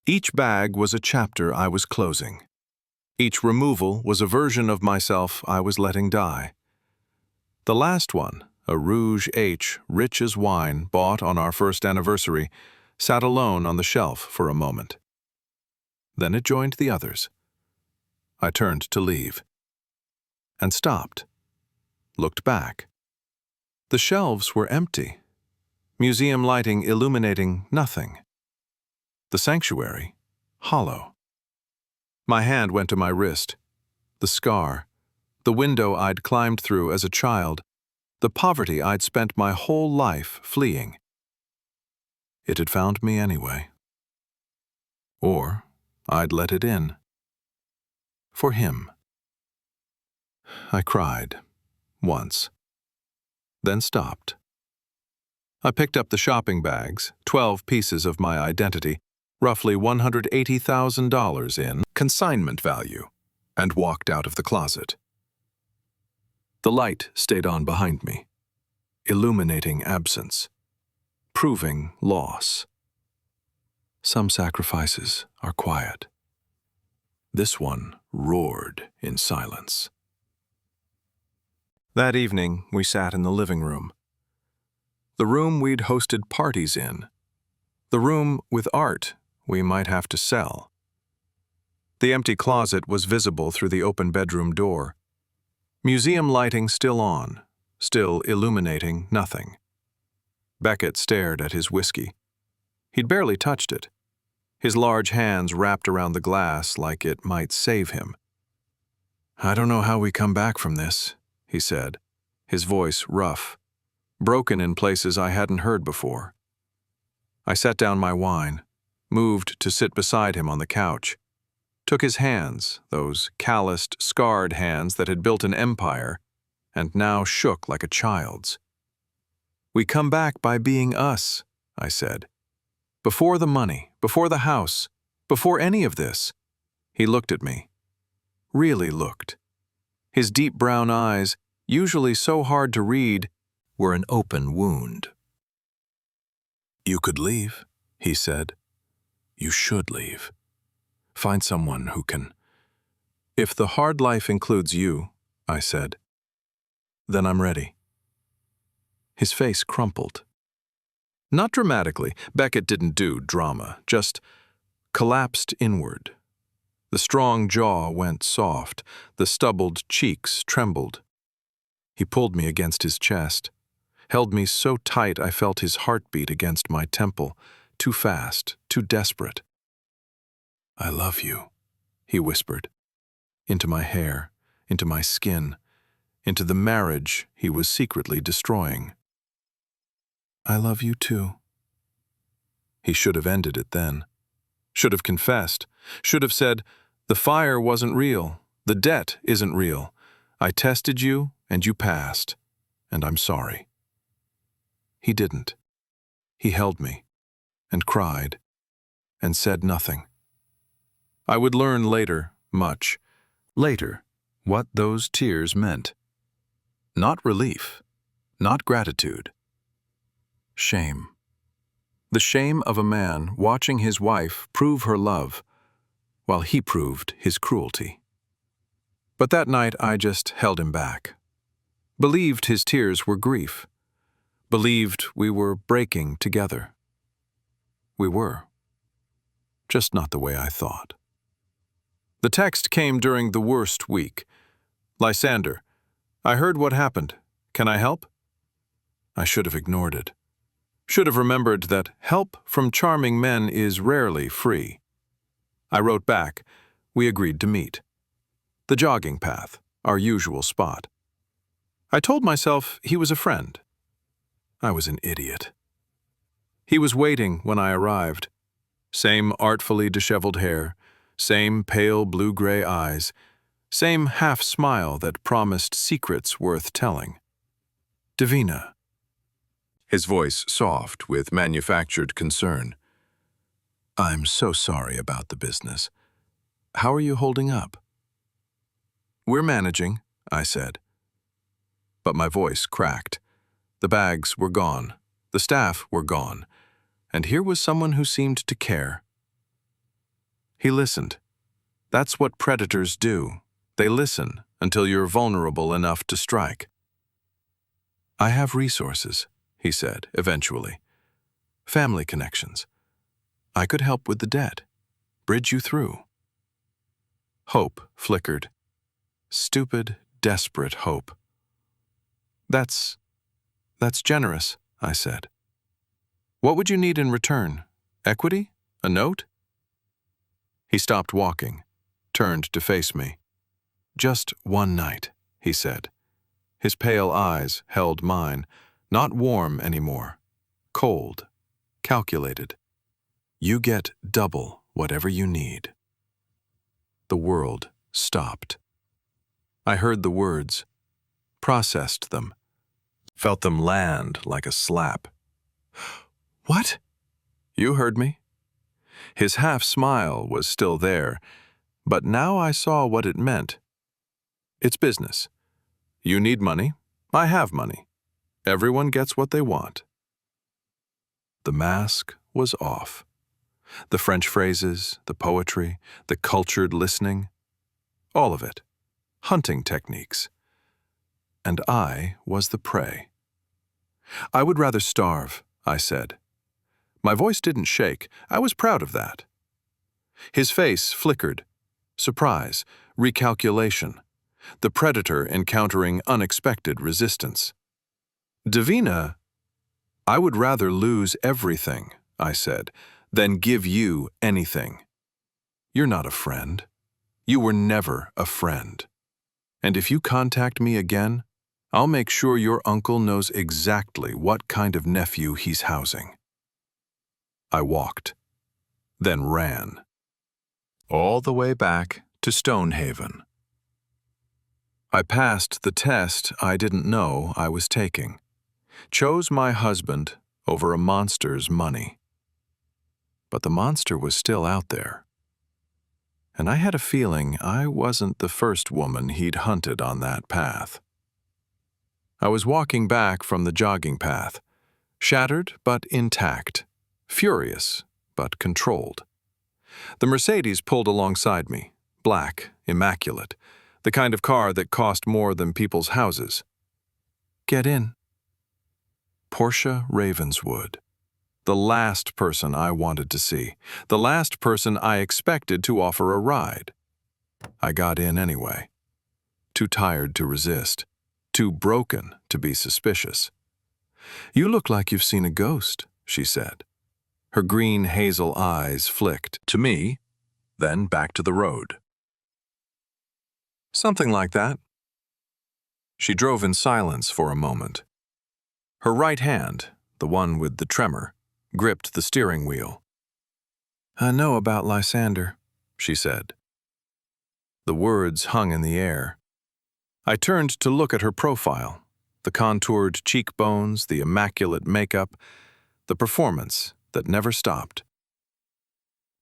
Speaker 1: Each bag was a chapter I was closing. Each removal was a version of myself I was letting die. The last one, a Rouge H, rich as wine, bought on our first anniversary, sat alone on the shelf for a moment. Then it joined the others. I turned to leave. And stopped. Looked back. The shelves were empty. Museum lighting illuminating nothing. The sanctuary, hollow. My hand went to my wrist. The scar. The window I'd climbed through as a child. The poverty I'd spent my whole life fleeing. It had found me anyway. Or I'd let it in. For him. I cried. Once. Then stopped. I picked up the shopping bags, 12 pieces of my identity, roughly $180,000 in consignment value, and walked out of the closet. The light stayed on behind me, illuminating absence, proving loss. Some sacrifices are quiet. This one roared in silence. That evening, we sat in the living room. The room we'd hosted parties in. The room with art we might have to sell. The empty closet was visible through the open bedroom door. Museum lighting still on, still illuminating nothing. Beckett stared at his whiskey. He'd barely touched it. His large hands wrapped around the glass like it might save him. "I don't know how we come back from this," he said, his voice rough, broken in places I hadn't heard before. I set down my wine, moved to sit beside him on the couch, took his hands, those calloused, scarred hands that had built an empire, and now shook like a child's. "We come back by being us," I said. "Before the money, before the house, before any of this." He looked at me. Really looked. His deep brown eyes, usually so hard to read, were an open wound. "You could leave," he said. "You should leave. Find someone who can." "If the hard life includes you," I said, "then I'm ready." His face crumpled. Not dramatically. Beckett didn't do drama, just collapsed inward. The strong jaw went soft, the stubbled cheeks trembled. He pulled me against his chest, held me so tight I felt his heartbeat against my temple, too fast, too desperate. "I love you," he whispered, into my hair, into my skin, into the marriage he was secretly destroying. "I love you too." He should have ended it then. Should have confessed. Should have said, "The fire wasn't real. The debt isn't real. I tested you and you passed, and I'm sorry." He didn't. He held me, and cried, and said nothing. I would learn later, much later, what those tears meant. Not relief, not gratitude. Shame. The shame of a man watching his wife prove her love, while he proved his cruelty. But that night I just held him back. Believed his tears were grief. Believed we were breaking together. We were. Just not the way I thought. The text came during the worst week. "Lysander, I heard what happened. Can I help?" I should have ignored it. Should have remembered that help from charming men is rarely free. I wrote back. We agreed to meet. The jogging path, our usual spot. I told myself he was a friend. I was an idiot. He was waiting when I arrived. Same artfully disheveled hair, same pale blue-gray eyes, same half-smile that promised secrets worth telling. "Davina." His voice soft with manufactured concern. "I'm so sorry about the business. How are you holding up?" "We're managing," I said. But my voice cracked. The bags were gone. The staff were gone. And here was someone who seemed to care. He listened. That's what predators do. They listen until you're vulnerable enough to strike. "I have resources," he said, eventually. "Family connections. I could help with the debt. Bridge you through." Hope flickered. Stupid, desperate hope. That's generous," I said. "What would you need in return? Equity? A note?" He stopped walking, turned to face me. "Just one night," he said. His pale eyes held mine, not warm anymore, cold, calculated. "You get double whatever you need." The world stopped. I heard the words, processed them, felt them land like a slap. "What?" "You heard me." His half-smile was still there, but now I saw what it meant. It's business. You need money. I have money. Everyone gets what they want. The mask was off. The French phrases, the poetry, the cultured listening, all of it. Hunting techniques. And I was the prey. "I would rather starve," I said. My voice didn't shake. I was proud of that. His face flickered. Surprise, recalculation. The predator encountering unexpected resistance. "Davina, I would rather lose everything," I said, "than give you anything. You're not a friend. You were never a friend. And if you contact me again, I'll make sure your uncle knows exactly what kind of nephew he's housing." I walked, then ran. All the way back to Stonehaven. I passed the test I didn't know I was taking. Chose my husband over a monster's money. But the monster was still out there. And I had a feeling I wasn't the first woman he'd hunted on that path. I was walking back from the jogging path, shattered but intact, furious but controlled. The Mercedes pulled alongside me, black, immaculate, the kind of car that cost more than people's houses. "Get in." Portia Ravenswood. The last person I wanted to see, the last person I expected to offer a ride. I got in anyway. Too tired to resist, too broken to be suspicious. "You look like you've seen a ghost," she said. Her green hazel eyes flicked to me, then back to the road. "Something like that." She drove in silence for a moment. Her right hand, the one with the tremor, gripped the steering wheel. "I know about Lysander," she said. The words hung in the air. I turned to look at her profile, the contoured cheekbones, the immaculate makeup, the performance that never stopped.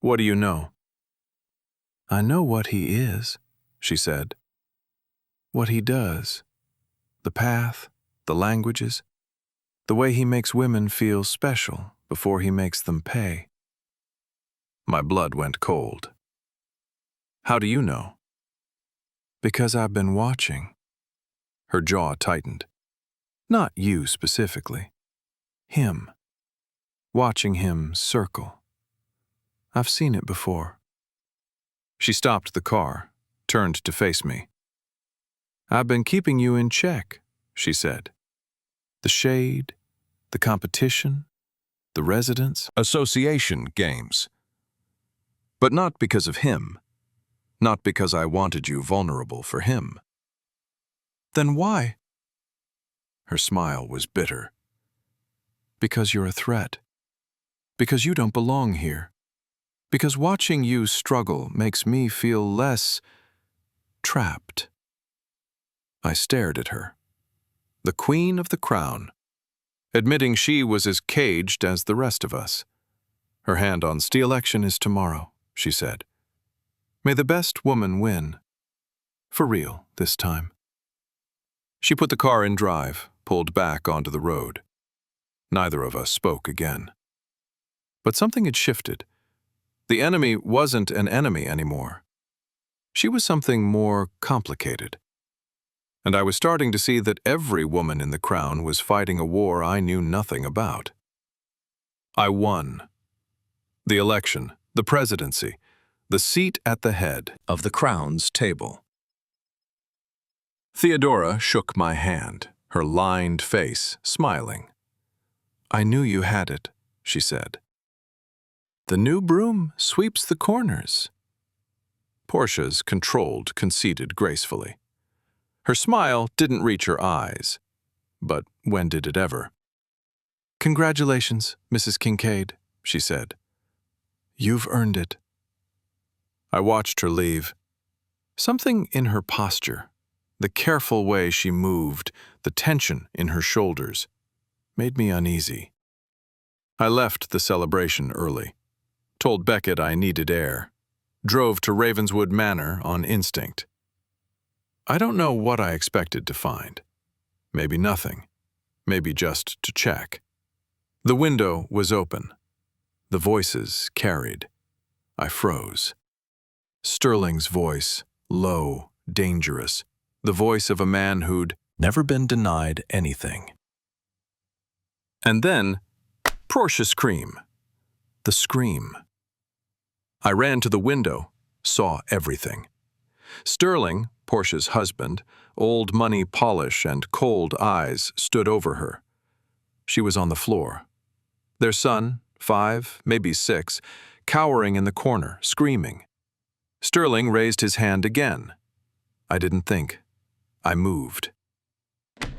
Speaker 1: "What do you know?" "I know what he is," she said. "What he does. The path, the languages, the way he makes women feel special before he makes them pay." My blood went cold. "How do you know?" "Because I've been watching." Her jaw tightened. "Not you specifically. Him. Watching him circle. I've seen it before." She stopped the car, turned to face me. "I've been keeping you in check," she said. "The shade, the competition, the residence, association games. But not because of him. Not because I wanted you vulnerable for him." "Then why?" Her smile was bitter. "Because you're a threat. Because you don't belong here. Because watching you struggle makes me feel less trapped." I stared at her. The queen of the crown, admitting she was as caged as the rest of us. "Her hand on the election is tomorrow," she said. "May the best woman win. For real this time." She put the car in drive, pulled back onto the road. Neither of us spoke again. But something had shifted. The enemy wasn't an enemy anymore. She was something more complicated. And I was starting to see that every woman in the crown was fighting a war I knew nothing about. I won. The election, the presidency, the seat at the head of the crown's table. Theodora shook my hand, her lined face smiling. "I knew you had it," she said. "The new broom sweeps the corners." Portia's controlled conceded gracefully. Her smile didn't reach her eyes, but when did it ever? "Congratulations, Mrs. Kincaid," she said. "You've earned it." I watched her leave. Something in her posture, the careful way she moved, the tension in her shoulders, made me uneasy. I left the celebration early, told Beckett I needed air, drove to Ravenswood Manor on instinct. I don't know what I expected to find. Maybe nothing. Maybe just to check. The window was open. The voices carried. I froze. Sterling's voice, low, dangerous, the voice of a man who'd never been denied anything. And then, Portia scream. The scream. I ran to the window, saw everything. Sterling, Portia's husband, old money polish and cold eyes stood over her. She was on the floor. Their son, 5, maybe 6, cowering in the corner, screaming. Sterling raised his hand again. I didn't think. I moved.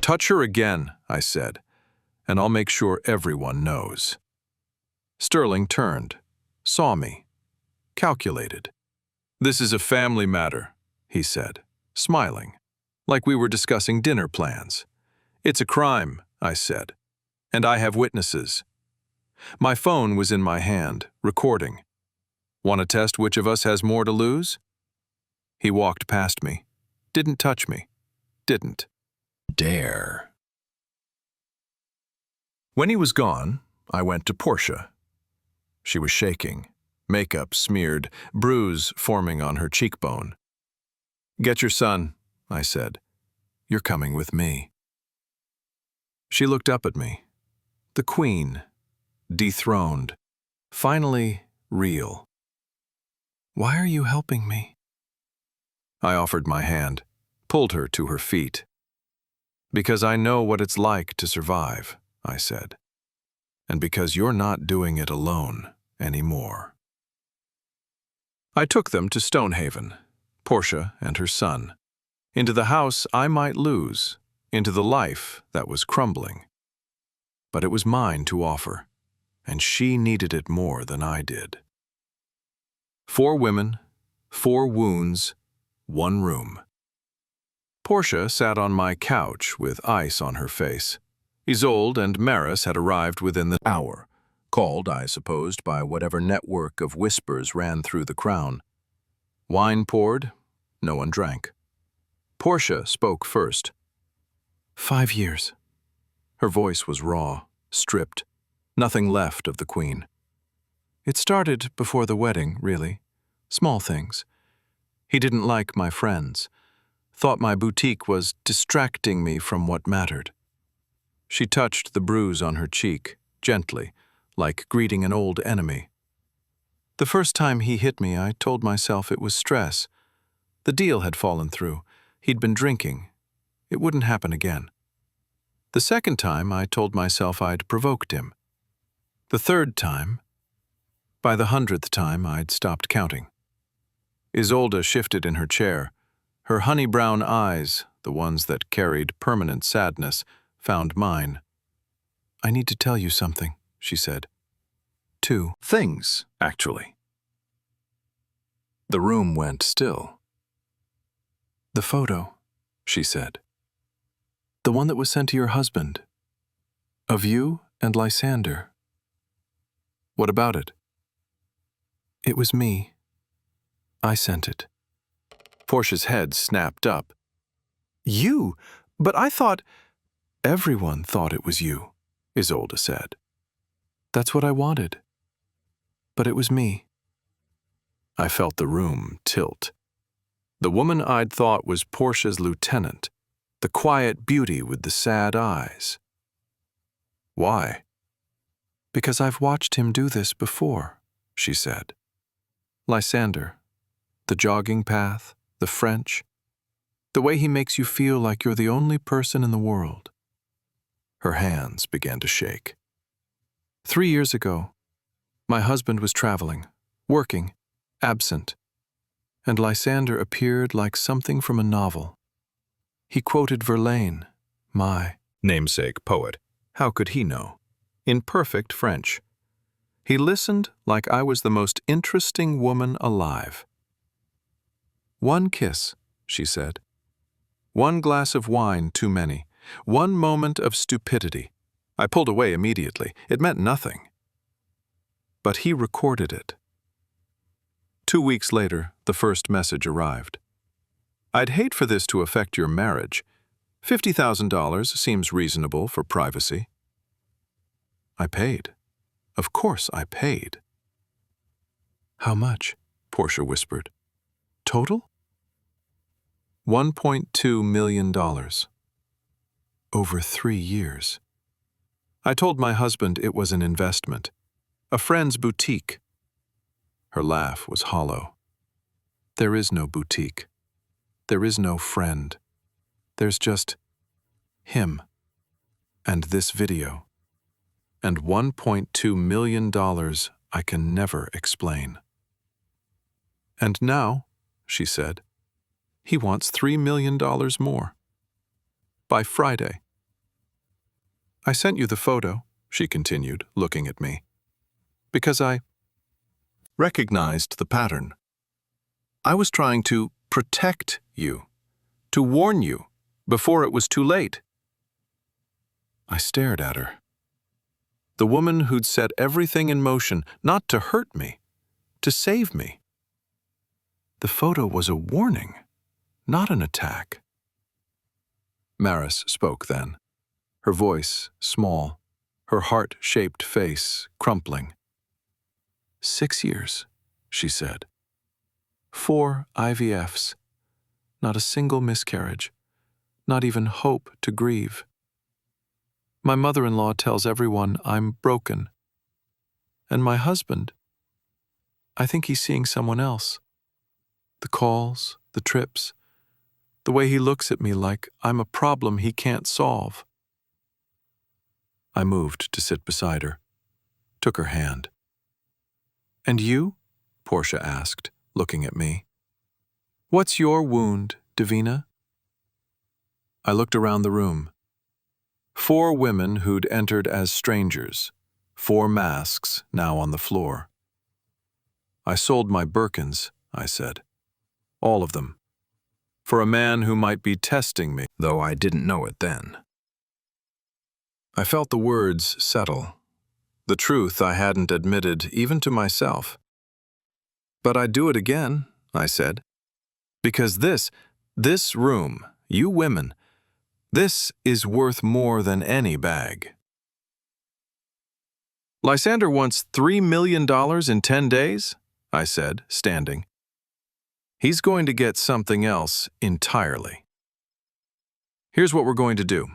Speaker 1: "Touch her again," I said, "and I'll make sure everyone knows." Sterling turned, saw me, calculated. "This is a family matter," he said, smiling, like we were discussing dinner plans. "It's a crime," I said, "and I have witnesses." My phone was in my hand, recording. "Want to test which of us has more to lose?" He walked past me, didn't touch me, didn't dare. When he was gone, I went to Portia. She was shaking, makeup smeared, bruise forming on her cheekbone. "Get your son," I said. "You're coming with me." She looked up at me. The queen, dethroned, finally real. "Why are you helping me?" I offered my hand, pulled her to her feet. "Because I know what it's like to survive. I said. And because you're not doing it alone anymore. I took them to Stonehaven, Portia and her son, into the house I might lose, into the life that was crumbling. But it was mine to offer, and she needed it more than I did. 4 women, 4 wounds, 1 room. Portia sat on my couch with ice on her face. Isolde and Maris had arrived within the hour, called, I supposed, by whatever network of whispers ran through the crown. Wine poured, no one drank. Portia spoke first. 5 years. Her voice was raw, stripped, nothing left of the queen. It started before the wedding, really. Small things. He didn't like my friends, thought my boutique was distracting me from what mattered. She touched the bruise on her cheek, gently, like greeting an old enemy. The first time he hit me, I told myself it was stress. The deal had fallen through. He'd been drinking. It wouldn't happen again. The second time, I told myself I'd provoked him. The third time, by the 100th time, I'd stopped counting. Isolde shifted in her chair. Her honey-brown eyes, the ones that carried permanent sadness, found mine. I need to tell you something, she said. 2 things, actually. The room went still. The photo, she said. The one that was sent to your husband. Of you and Lysander. What about it? It was me. I sent it. Portia's head snapped up. You? But I thought... Everyone thought it was you, Isolde said. That's what I wanted. But it was me. I felt the room tilt. The woman I'd thought was Portia's lieutenant, the quiet beauty with the sad eyes. Why? Because I've watched him do this before, she said. Lysander, the jogging path, the French, the way he makes you feel like you're the only person in the world. Her hands began to shake. 3 years ago, my husband was traveling, working, absent, and Lysander appeared like something from a novel. He quoted Verlaine, my namesake poet. How could he know? In perfect French. He listened like I was the most interesting woman alive. 1 kiss, she said. 1 glass of wine too many. 1 moment of stupidity. I pulled away immediately. It meant nothing. But he recorded it. 2 weeks later, the first message arrived. I'd hate for this to affect your marriage. $50,000 seems reasonable for privacy. I paid. Of course I paid. How much? Portia whispered. Total? $1.2 million. Over 3 years. I told my husband it was an investment, a friend's boutique. Her laugh was hollow. There is no boutique. There is no friend. There's just him and this video. And $1.2 million I can never explain. And now, she said, he wants $3 million more. By Friday. I sent you the photo, she continued, looking at me, because I recognized the pattern. I was trying to protect you, to warn you, before it was too late. I stared at her. The woman who'd set everything in motion, not to hurt me, to save me. The photo was a warning, not an attack. Maris spoke then, her voice small, her heart-shaped face crumpling. 6 years, she said. 4 IVFs, not a single miscarriage, not even hope to grieve. My mother-in-law tells everyone I'm broken. And my husband, I think he's seeing someone else. The calls, the trips, the way he looks at me like I'm a problem he can't solve. I moved to sit beside her, took her hand. "And you?" Portia asked, looking at me. "What's your wound, Davina?" I looked around the room. 4 women who'd entered as strangers, 4 masks now on the floor. "I sold my Birkins," I said. "All of them. For a man who might be testing me, though I didn't know it then." I felt the words settle, the truth I hadn't admitted even to myself. "But I'd do it again," I said. "Because this room, you women, this is worth more than any bag." "Lysander wants $3 million in 10 days?" I said, standing. "He's going to get something else entirely. Here's what we're going to do.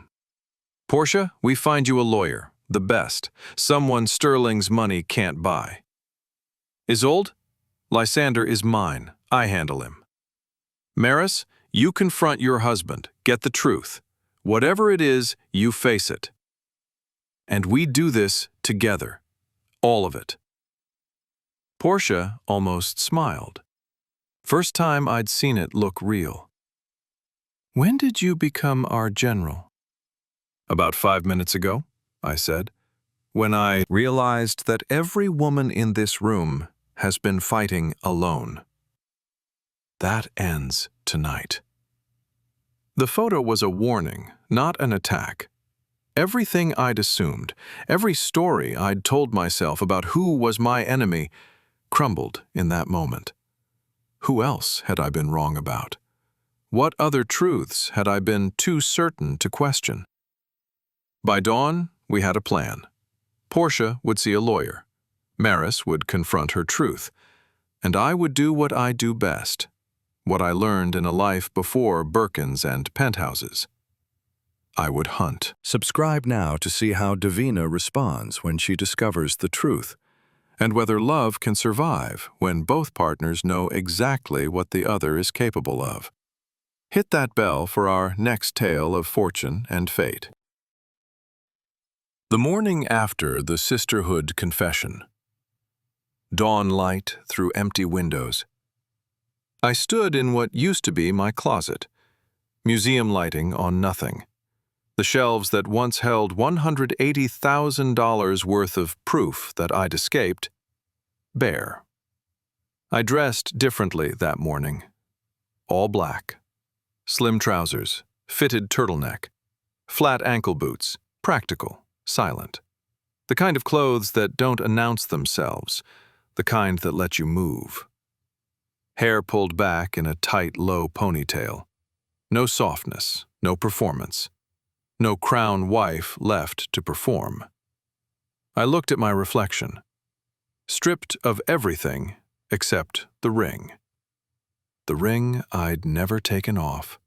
Speaker 1: Portia, we find you a lawyer, the best, someone Sterling's money can't buy. Isolde, Lysander is mine, I handle him. Maris, you confront your husband, get the truth. Whatever it is, you face it. And we do this together, all of it." Portia almost smiled. First time I'd seen it look real. "When did you become our general?" "About 5 minutes ago," I said, "when I realized that every woman in this room has been fighting alone. That ends tonight." The photo was a warning, not an attack. Everything I'd assumed, every story I'd told myself about who was my enemy, crumbled in that moment. Who else had I been wrong about? What other truths had I been too certain to question? By dawn, we had a plan. Portia would see a lawyer. Maris would confront her truth. And I would do what I do best, what I learned in a life before Birkins and penthouses. I would hunt. Subscribe now to see how Davina responds when she discovers the truth, and whether love can survive when both partners know exactly what the other is capable of. Hit that bell for our next tale of fortune and fate. The morning after the sisterhood confession. Dawn light through empty windows. I stood in what used to be my closet, museum lighting on nothing. The shelves that once held $180,000 worth of proof that I'd escaped, bare. I dressed differently that morning. All black. Slim trousers, fitted turtleneck, flat ankle boots, practical, silent. The kind of clothes that don't announce themselves, the kind that let you move. Hair pulled back in a tight, low ponytail. No softness, no performance. No crown wife left to perform. I looked at my reflection, stripped of everything except the ring. The ring I'd never taken off.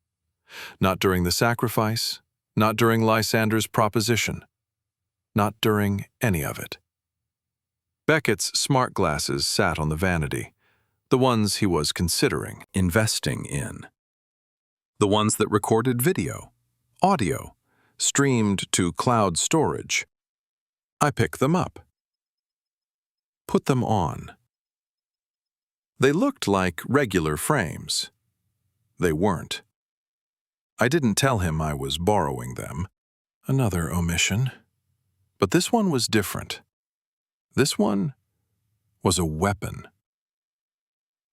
Speaker 1: Not during the sacrifice, not during Lysander's proposition, not during any of it. Beckett's smart glasses sat on the vanity, the ones he was considering investing in. The ones that recorded video, audio, streamed to cloud storage. I picked them up. Put them on. They looked like regular frames. They weren't. I didn't tell him I was borrowing them. Another omission. But this one was different. This one was a weapon.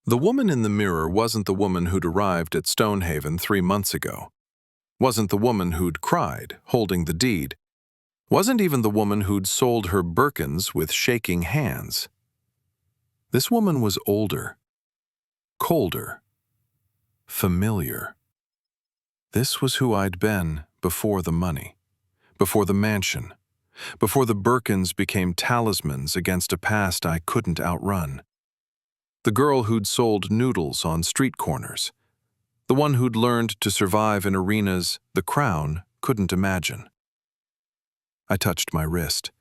Speaker 1: The woman in the mirror wasn't the woman who'd arrived at Stonehaven 3 months ago. Wasn't the woman who'd cried, holding the deed. Wasn't even the woman who'd sold her Birkins with shaking hands. This woman was older, colder, familiar. This was who I'd been before the money, before the mansion, before the Birkins became talismans against a past I couldn't outrun. The girl who'd sold noodles on street corners. The one who'd learned to survive in arenas the Crown couldn't imagine. I touched my wrist.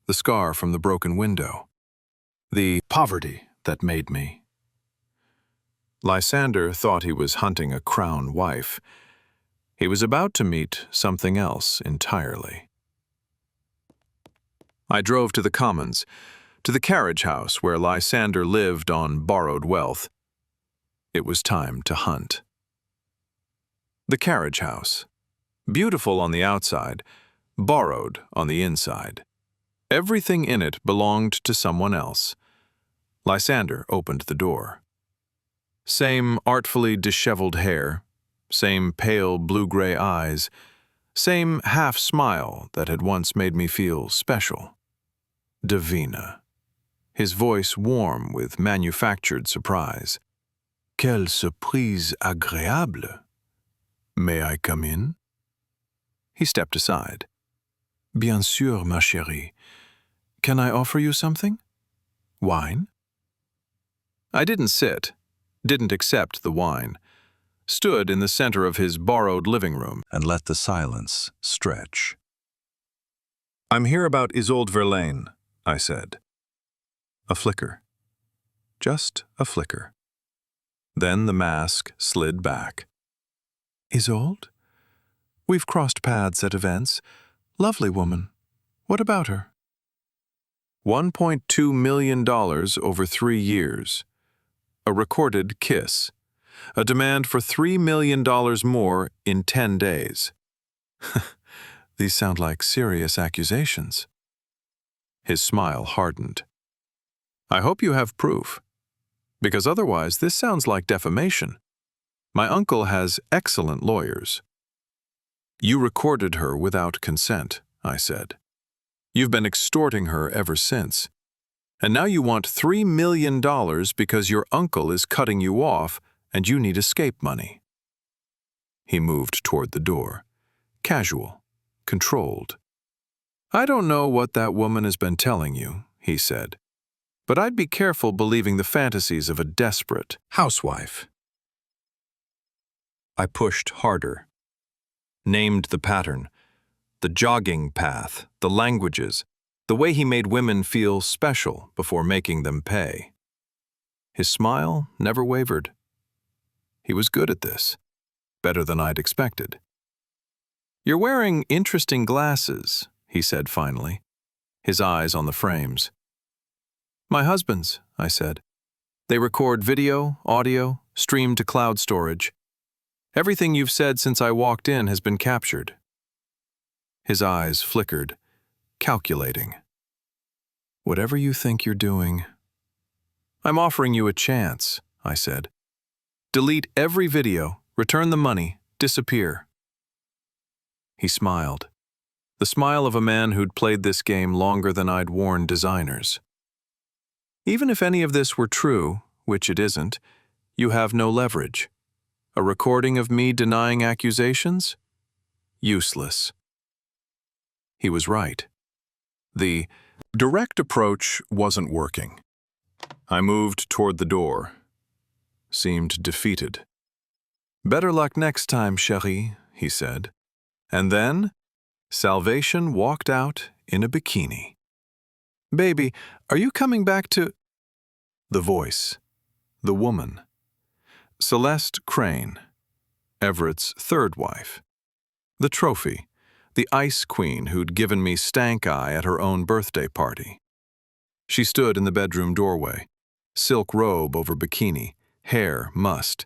Speaker 1: The scar from the broken window. The poverty that made me. Lysander thought he was hunting a Crown wife. He was about to meet something else entirely. I drove to the Commons, to the carriage house where Lysander lived on borrowed wealth. It was time to hunt. The carriage house. Beautiful on the outside, borrowed on the inside. Everything in it belonged to someone else. Lysander opened the door. Same artfully disheveled hair, same pale blue-gray eyes, same half-smile that had once made me feel special. Divina. His voice warm with manufactured surprise. Quelle surprise agréable. May I come in? He stepped aside. Bien sûr, ma chérie. Can I offer you something? Wine? I didn't sit, didn't accept the wine, stood in the center of his borrowed living room
Speaker 2: and let the silence stretch.
Speaker 1: I'm here about Isolde Verlaine, I said. A flicker. Just a flicker. Then the mask slid back. Isolde? We've crossed paths at events. Lovely woman. What about her? $1.2 million over 3 years. A recorded kiss. A demand for $3 million more in 10 days. These sound like serious accusations. His smile hardened. I hope you have proof, because otherwise this sounds like defamation. My uncle has excellent lawyers. You recorded her without consent, I said. You've been extorting her ever since. And now you want $3 million because your uncle is cutting you off and you need escape money. He moved toward the door, casual, controlled. I don't know what that woman has been telling you, he said, but I'd be careful believing the fantasies of a desperate housewife. I pushed harder, named the pattern, the jogging path, the languages, the way he made women feel special before making them pay. His smile never wavered. He was good at this, better than I'd expected. You're wearing interesting glasses, he said finally, his eyes on the frames. My husband's, I said. They record video, audio, stream to cloud storage. Everything you've said since I walked in has been captured. His eyes flickered, calculating. Whatever you think you're doing. I'm offering you a chance, I said. Delete every video, return the money, disappear. He smiled. The smile of a man who'd played this game longer than I'd worn designers. Even if any of this were true, which it isn't, you have no leverage. A recording of me denying accusations? Useless. He was right. The direct approach wasn't working. I moved toward the door. Seemed defeated. Better luck next time, chérie, he said. And then, Salvation walked out in a bikini. Baby, are you coming back to... The voice. The woman. Celeste Crane. Everett's third wife. The trophy. The ice queen who'd given me stank eye at her own birthday party. She stood in the bedroom doorway. Silk robe over bikini. Hair mussed.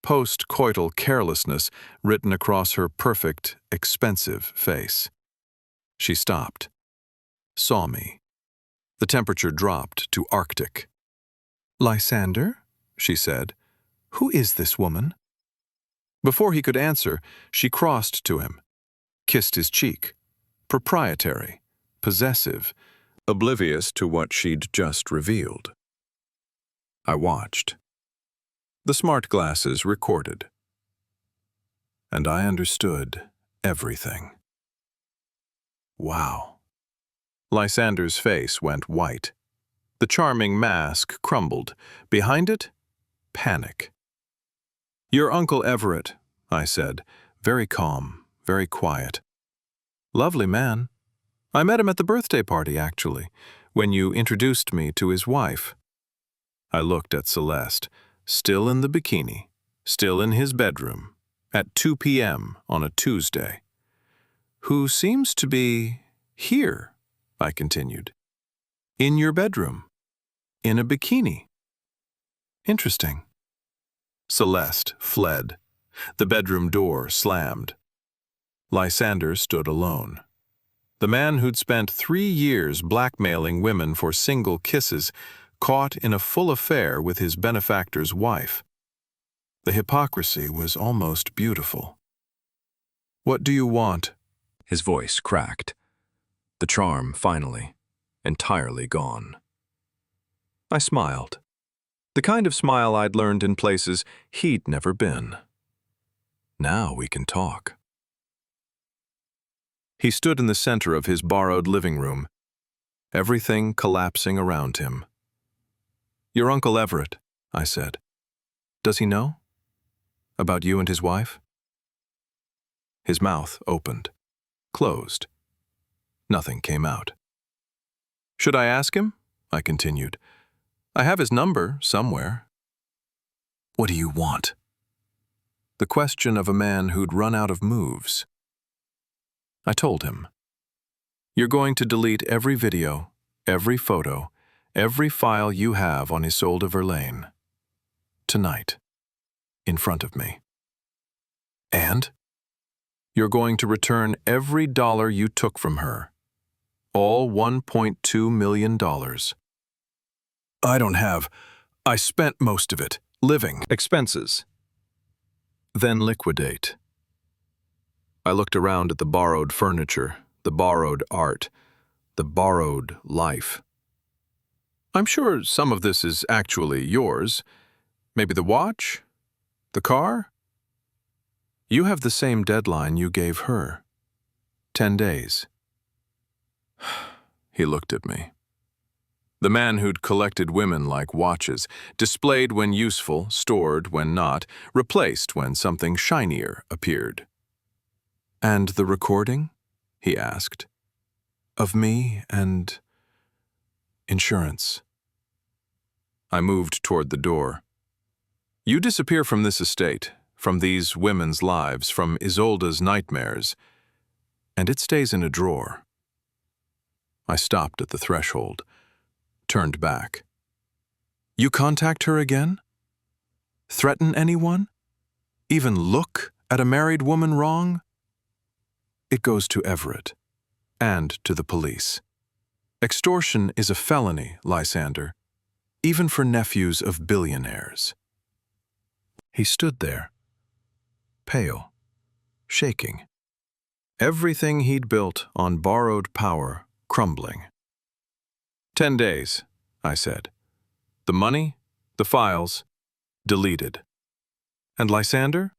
Speaker 1: Post-coital carelessness written across her perfect, expensive face. She stopped. Saw me. The temperature dropped to Arctic. Lysander, she said, who is this woman? Before he could answer, she crossed to him, kissed his cheek, proprietary, possessive, oblivious to what she'd just revealed. I watched. The smart glasses recorded. And I understood everything. Wow. Lysander's face went white. The charming mask crumbled. Behind it, panic. Your Uncle Everett, I said, very calm, very quiet. Lovely man. I met him at the birthday party, actually, when you introduced me to his wife. I looked at Celeste, still in the bikini, still in his bedroom, at 2 p.m. on a Tuesday. Who seems to be here I continued. In your bedroom. In a bikini. Interesting. Celeste fled. The bedroom door slammed. Lysander stood alone. The man who'd spent 3 years blackmailing women for single kisses, caught in a full affair with his benefactor's wife. The hypocrisy was almost beautiful. What do you want?
Speaker 2: His voice cracked. The charm, finally, entirely gone.
Speaker 1: I smiled. The kind of smile I'd learned in places he'd never been. Now we can talk. He stood in the center of his borrowed living room, everything collapsing around him. Your Uncle Everett, I said. Does he know? About you and his wife? His mouth opened, closed. Nothing came out. Should I ask him? I continued. I have his number somewhere. What do you want? The question of a man who'd run out of moves. I told him. You're going to delete every video, every photo, every file you have on Isolde Verlaine. Tonight. In front of me. And? You're going to return every dollar you took from her. All $1.2 million. I spent most of it. Living. Expenses. Then liquidate. I looked around at the borrowed furniture, the borrowed art, the borrowed life. I'm sure some of this is actually yours. Maybe the watch? The car? You have the same deadline you gave her. 10 days. He looked at me. The man who'd collected women like watches, displayed when useful, stored when not, replaced when something shinier appeared. And the recording? He asked. Of me and insurance. I moved toward the door. You disappear from this estate, from these women's lives, from Isolde's nightmares, and it stays in a drawer. I stopped at the threshold, turned back. You contact her again? Threaten anyone? Even look at a married woman wrong? It goes to Everett, and to the police. Extortion is a felony, Lysander, even for nephews of billionaires. He stood there, pale, shaking. Everything he'd built on borrowed power crumbling. 10 days, I said. The money, the files, deleted. And Lysander?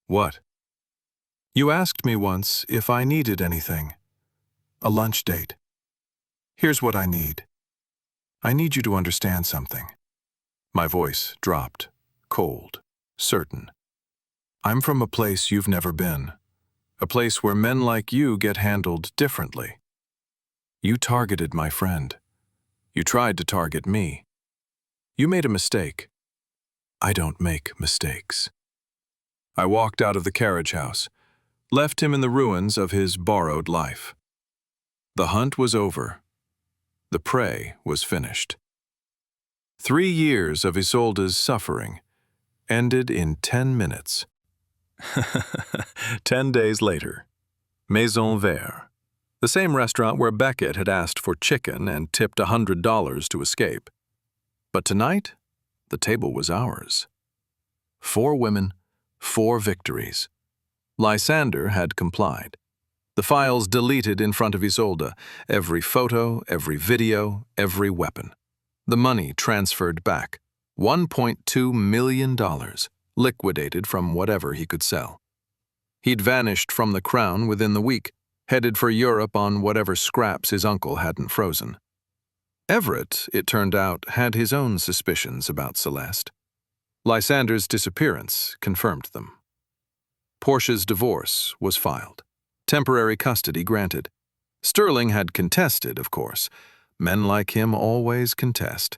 Speaker 1: What? You asked me once if I needed anything. A lunch date. Here's what I need. I need you to understand something. My voice dropped, cold, certain. I'm from a place you've never been. A place where men like you get handled differently. You targeted my friend. You tried to target me. You made a mistake. I don't make mistakes. I walked out of the carriage house, left him in the ruins of his borrowed life. The hunt was over. The prey was finished. 3 years of Isolde's suffering ended in 10 minutes. 10 days later, Maison Vert, the same restaurant where Beckett had asked for chicken and tipped $100 to escape. But tonight, the table was ours. 4 women, 4 victories. Lysander had complied. The files deleted in front of Isolde, every photo, every video, every weapon. The money transferred back, $1.2 million, liquidated from whatever he could sell. He'd vanished from the crown within the week, headed for Europe on whatever scraps his uncle hadn't frozen. Everett, it turned out, had his own suspicions about Celeste. Lysander's disappearance confirmed them. Portia's divorce was filed. Temporary custody granted. Sterling had contested, of course. Men like him always contest.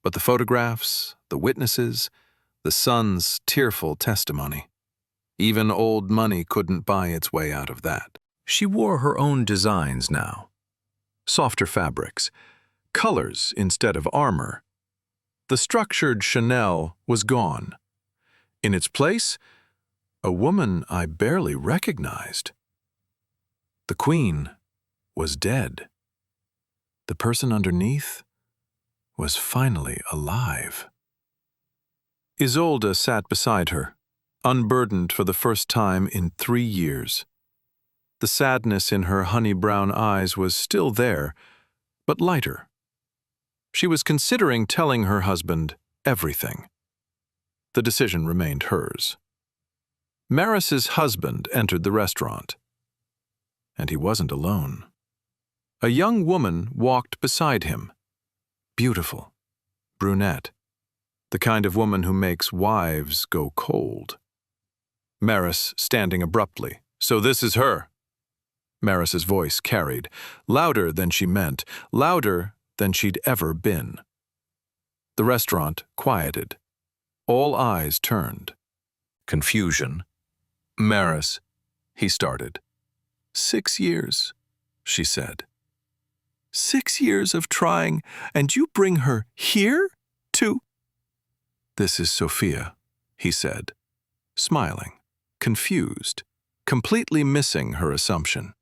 Speaker 1: But the photographs, the witnesses, the son's tearful testimony. Even old money couldn't buy its way out of that. She wore her own designs now. softer fabrics, colors instead of armor. The structured Chanel was gone. In its place, a woman I barely recognized. The Queen was dead. The person underneath was finally alive. Isolde sat beside her, unburdened for the first time in 3 years. The sadness in her honey-brown eyes was still there, but lighter. She was considering telling her husband everything. The decision remained hers. Maris's husband entered the restaurant. And he wasn't alone. A young woman walked beside him. Beautiful, brunette, the kind of woman who makes wives go cold. Maris standing abruptly. "So this is her." Maris's voice carried, louder than she meant, louder than she'd ever been. The restaurant quieted. All eyes turned. Confusion. "Maris," he started. 6 years, she said. 6 years of trying, and you bring her here to... "This is Sophia," he said, smiling, confused, completely missing her assumption.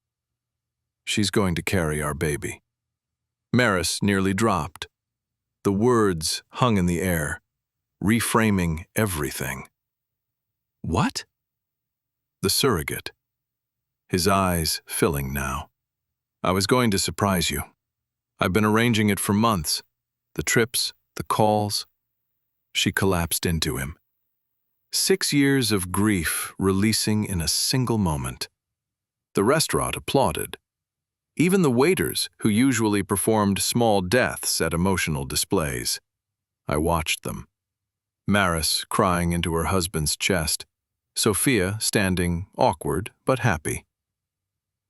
Speaker 1: "She's going to carry our baby." Maris nearly dropped. The words hung in the air, reframing everything. "What?" The surrogate. His eyes filling now. "I was going to surprise you. I've been arranging it for months. The trips, the calls." She collapsed into him. 6 years of grief releasing in a single moment. The restaurant applauded. Even the waiters, who usually performed small deaths at emotional displays. I watched them. Maris crying into her husband's chest. Sophia standing awkward but happy.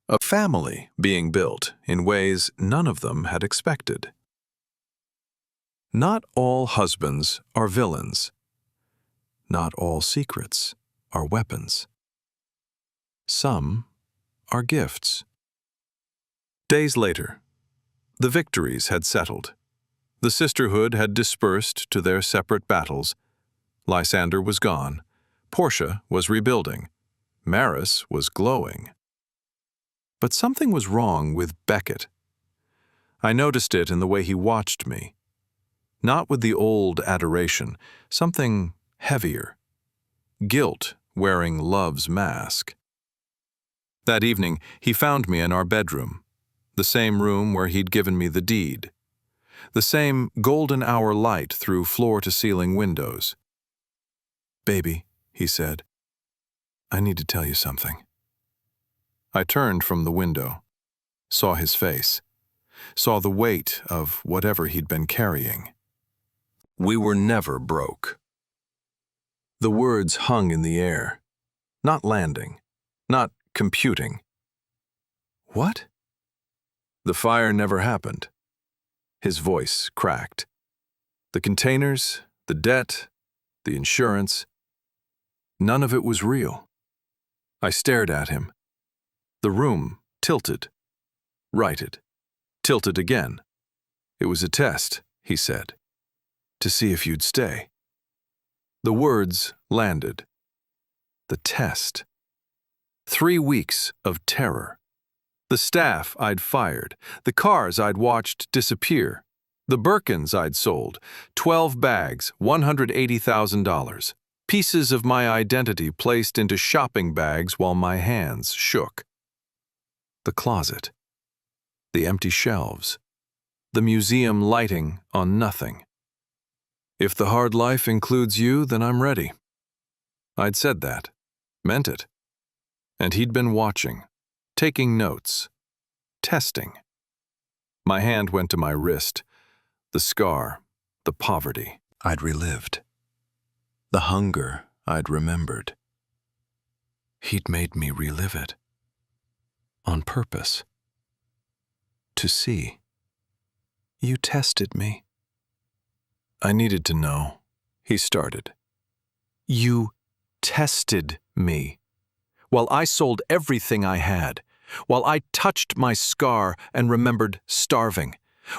Speaker 1: A family being built in ways none of them had expected. Not all husbands are villains. Not all secrets are weapons. Some are gifts. Days later, the victories had settled. The sisterhood had dispersed to their separate battles. Lysander was gone. Portia was rebuilding. Maris was glowing. But something was wrong with Beckett. I noticed it in the way he watched me. Not with the old adoration, something heavier. Guilt wearing love's mask. That evening, he found me in our bedroom, the same room where he'd given me the deed, the same golden hour light through floor-to-ceiling windows. "Baby," he said, "I need to tell you something." I turned from the window, saw his face, saw the weight of whatever he'd been carrying. We were never broke. The words hung in the air, not landing, not computing. What? The fire never happened. His voice cracked. The containers, the debt, the insurance, none of it was real. I stared at him. The room tilted, righted, tilted again. "It was a test," he said, "to see if you'd stay." The words landed. The test. 3 weeks of terror. The staff I'd fired, the cars I'd watched disappear, the Birkins I'd sold, 12 bags, $180,000, pieces of my identity placed into shopping bags while my hands shook. The closet, the empty shelves, the museum lighting on nothing. "If the hard life includes you, then I'm ready." I'd said that, meant it. And he'd been watching, taking notes, testing. My hand went to my wrist, the scar, the poverty I'd relived, the hunger I'd remembered. He'd made me relive it. On purpose. To see. "You tested me." I needed to know. He started. "You tested me. While I sold everything I had, while I touched my scar and remembered starving,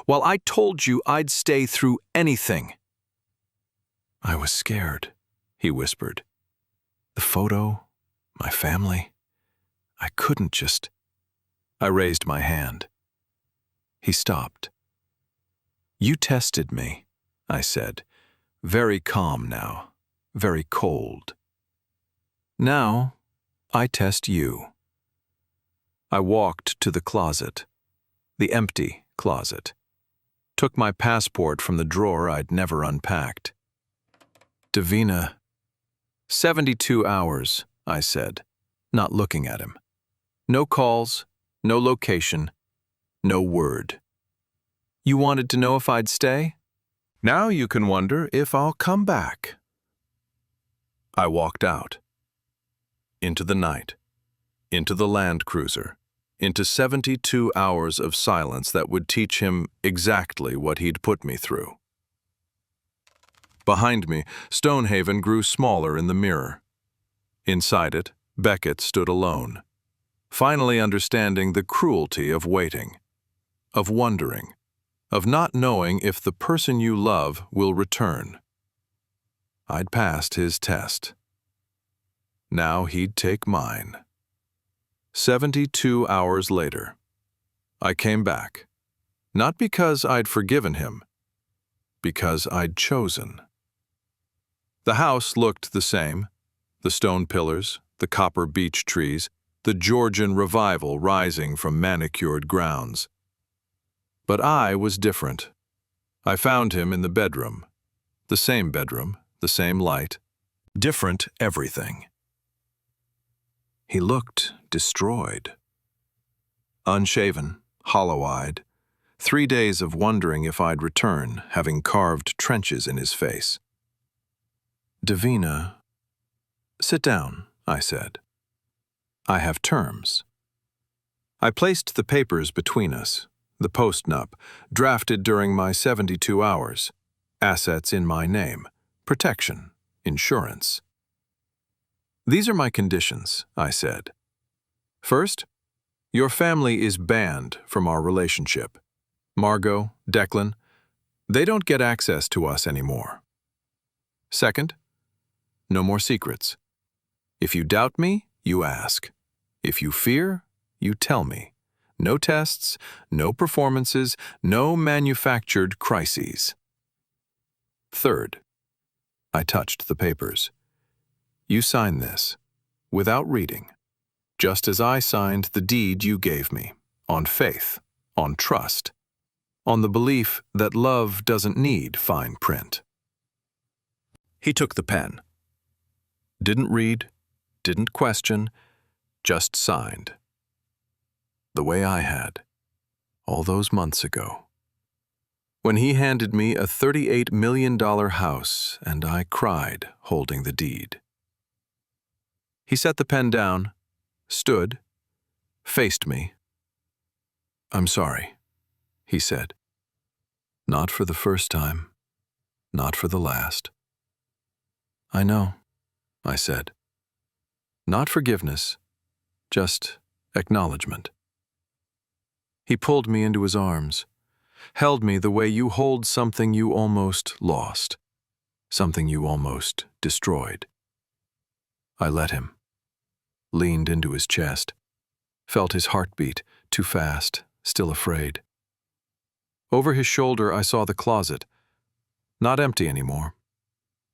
Speaker 1: while I told you I'd stay through anything. I was scared, he whispered. The photo, my family, I couldn't just... I raised my hand. He stopped. You tested me, I said, very calm now, very cold. Now, I test you. I walked to the closet, the empty closet, took my passport from the drawer I'd never unpacked. Davina, 72 hours, I said, not looking at him. No calls, no location, no word. You wanted to know if I'd stay? Now you can wonder if I'll come back. I walked out. Into the night. Into the Land Cruiser. Into 72 hours of silence that would teach him exactly what he'd put me through. Behind me, Stonehaven grew smaller in the mirror. Inside it, Beckett stood alone, finally understanding the cruelty of waiting, of wondering, of not knowing if the person you love will return. I'd passed his test. Now he'd take mine. 72 hours later, I came back, not because I'd forgiven him, because I'd chosen. The house looked the same, the stone pillars, the copper beech trees, the Georgian revival rising from manicured grounds. But I was different. I found him in the bedroom, the same light, different everything. He looked destroyed. Unshaven, hollow-eyed, 3 days of wondering if I'd return, having carved trenches in his face. Davina, sit down, I said. I have terms. I placed the papers between us, the post-nup, drafted during my 72 hours, assets in my name, protection, insurance. These are my conditions, I said. First, your family is banned from our relationship. Margot, Declan, they don't get access to us anymore. Second, no more secrets. If you doubt me, you ask. If you fear, you tell me. No tests, no performances, no manufactured crises. Third, I touched the papers. You sign this, without reading, just as I signed the deed you gave me, on faith, on trust, on the belief that love doesn't need fine print. He took the pen. Didn't read, didn't question, just signed. The way I had, all those months ago. When he handed me a $38 million house and I cried holding the deed. He set the pen down, stood, faced me. I'm sorry, he said. Not for the first time, not for the last. I know, I said. Not forgiveness, just acknowledgement. He pulled me into his arms, held me the way you hold something you almost lost, something you almost destroyed. I let him, leaned into his chest, felt his heartbeat, too fast, still afraid. Over his shoulder I saw the closet, not empty anymore,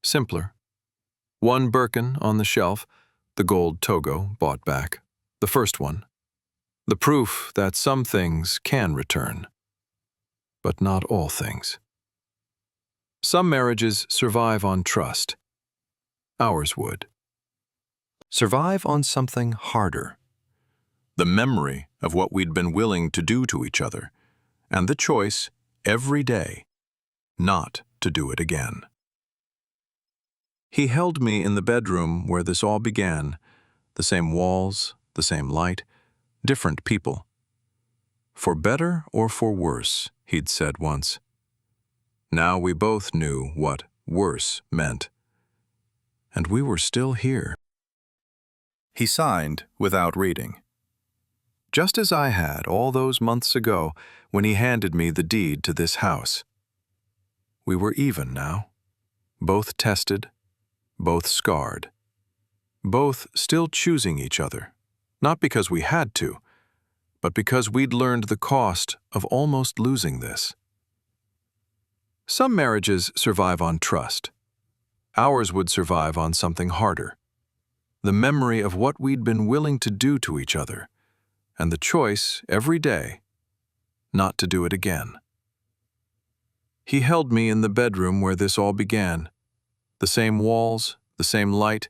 Speaker 1: simpler. One Birkin on the shelf, the gold Togo bought back, the first one. The proof that some things can return, but not all things. Some marriages survive on trust. Ours would. Survive on something harder. The memory of what we'd been willing to do to each other, and the choice, every day, not to do it again. He held me in the bedroom where this all began, the same walls, the same light, different people. For better or for worse, he'd said once. Now we both knew what worse meant. And we were still here. He signed without reading. just as I had all those months ago when he handed me the deed to this house. We were even now, both tested, both scarred, both still choosing each other, not because we had to, but because we'd learned the cost of almost losing this. Some marriages survive on trust. Ours would survive on something harder. The memory of what we'd been willing to do to each other, and the choice every day not to do it again. He held me in the bedroom where this all began. The same walls, the same light,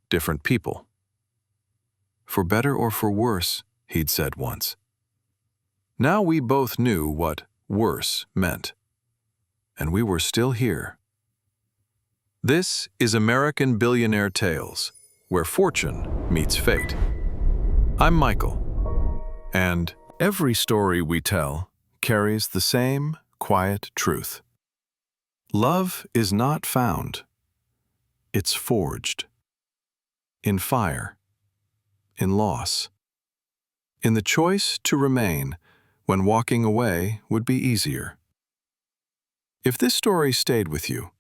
Speaker 1: different people. For better or for worse, he'd said once. Now we both knew what worse meant, and we were still here. This is American Billionaire Tales, where fortune meets fate. I'm Michael, and every story we tell carries the same quiet truth. Love is not found. It's forged. In fire. In loss. In the choice to remain when walking away would be easier. If this story stayed with you,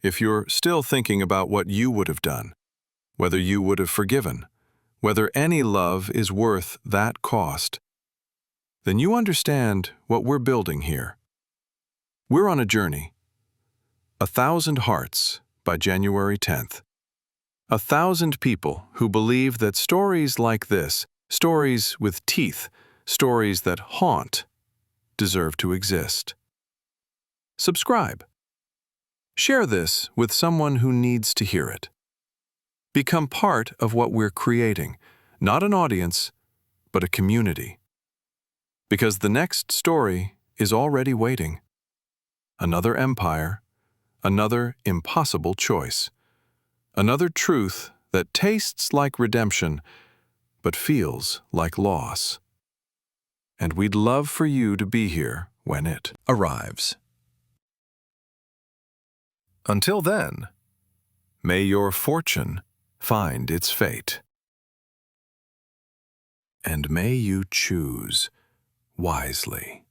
Speaker 1: if you're still thinking about what you would have done, whether you would have forgiven, whether any love is worth that cost, then you understand what we're building here. We're on a journey. 1,000 hearts by January 10th. 1,000 people who believe that stories like this, stories with teeth, stories that haunt, deserve to exist. Subscribe. Share this with someone who needs to hear it. Become part of what we're creating, not an audience, but a community. Because the next story is already waiting. Another empire, another impossible choice, another truth that tastes like redemption, but feels like loss. And we'd love for you to be here when it arrives. Until then, may your fortune find its fate. And may you choose wisely.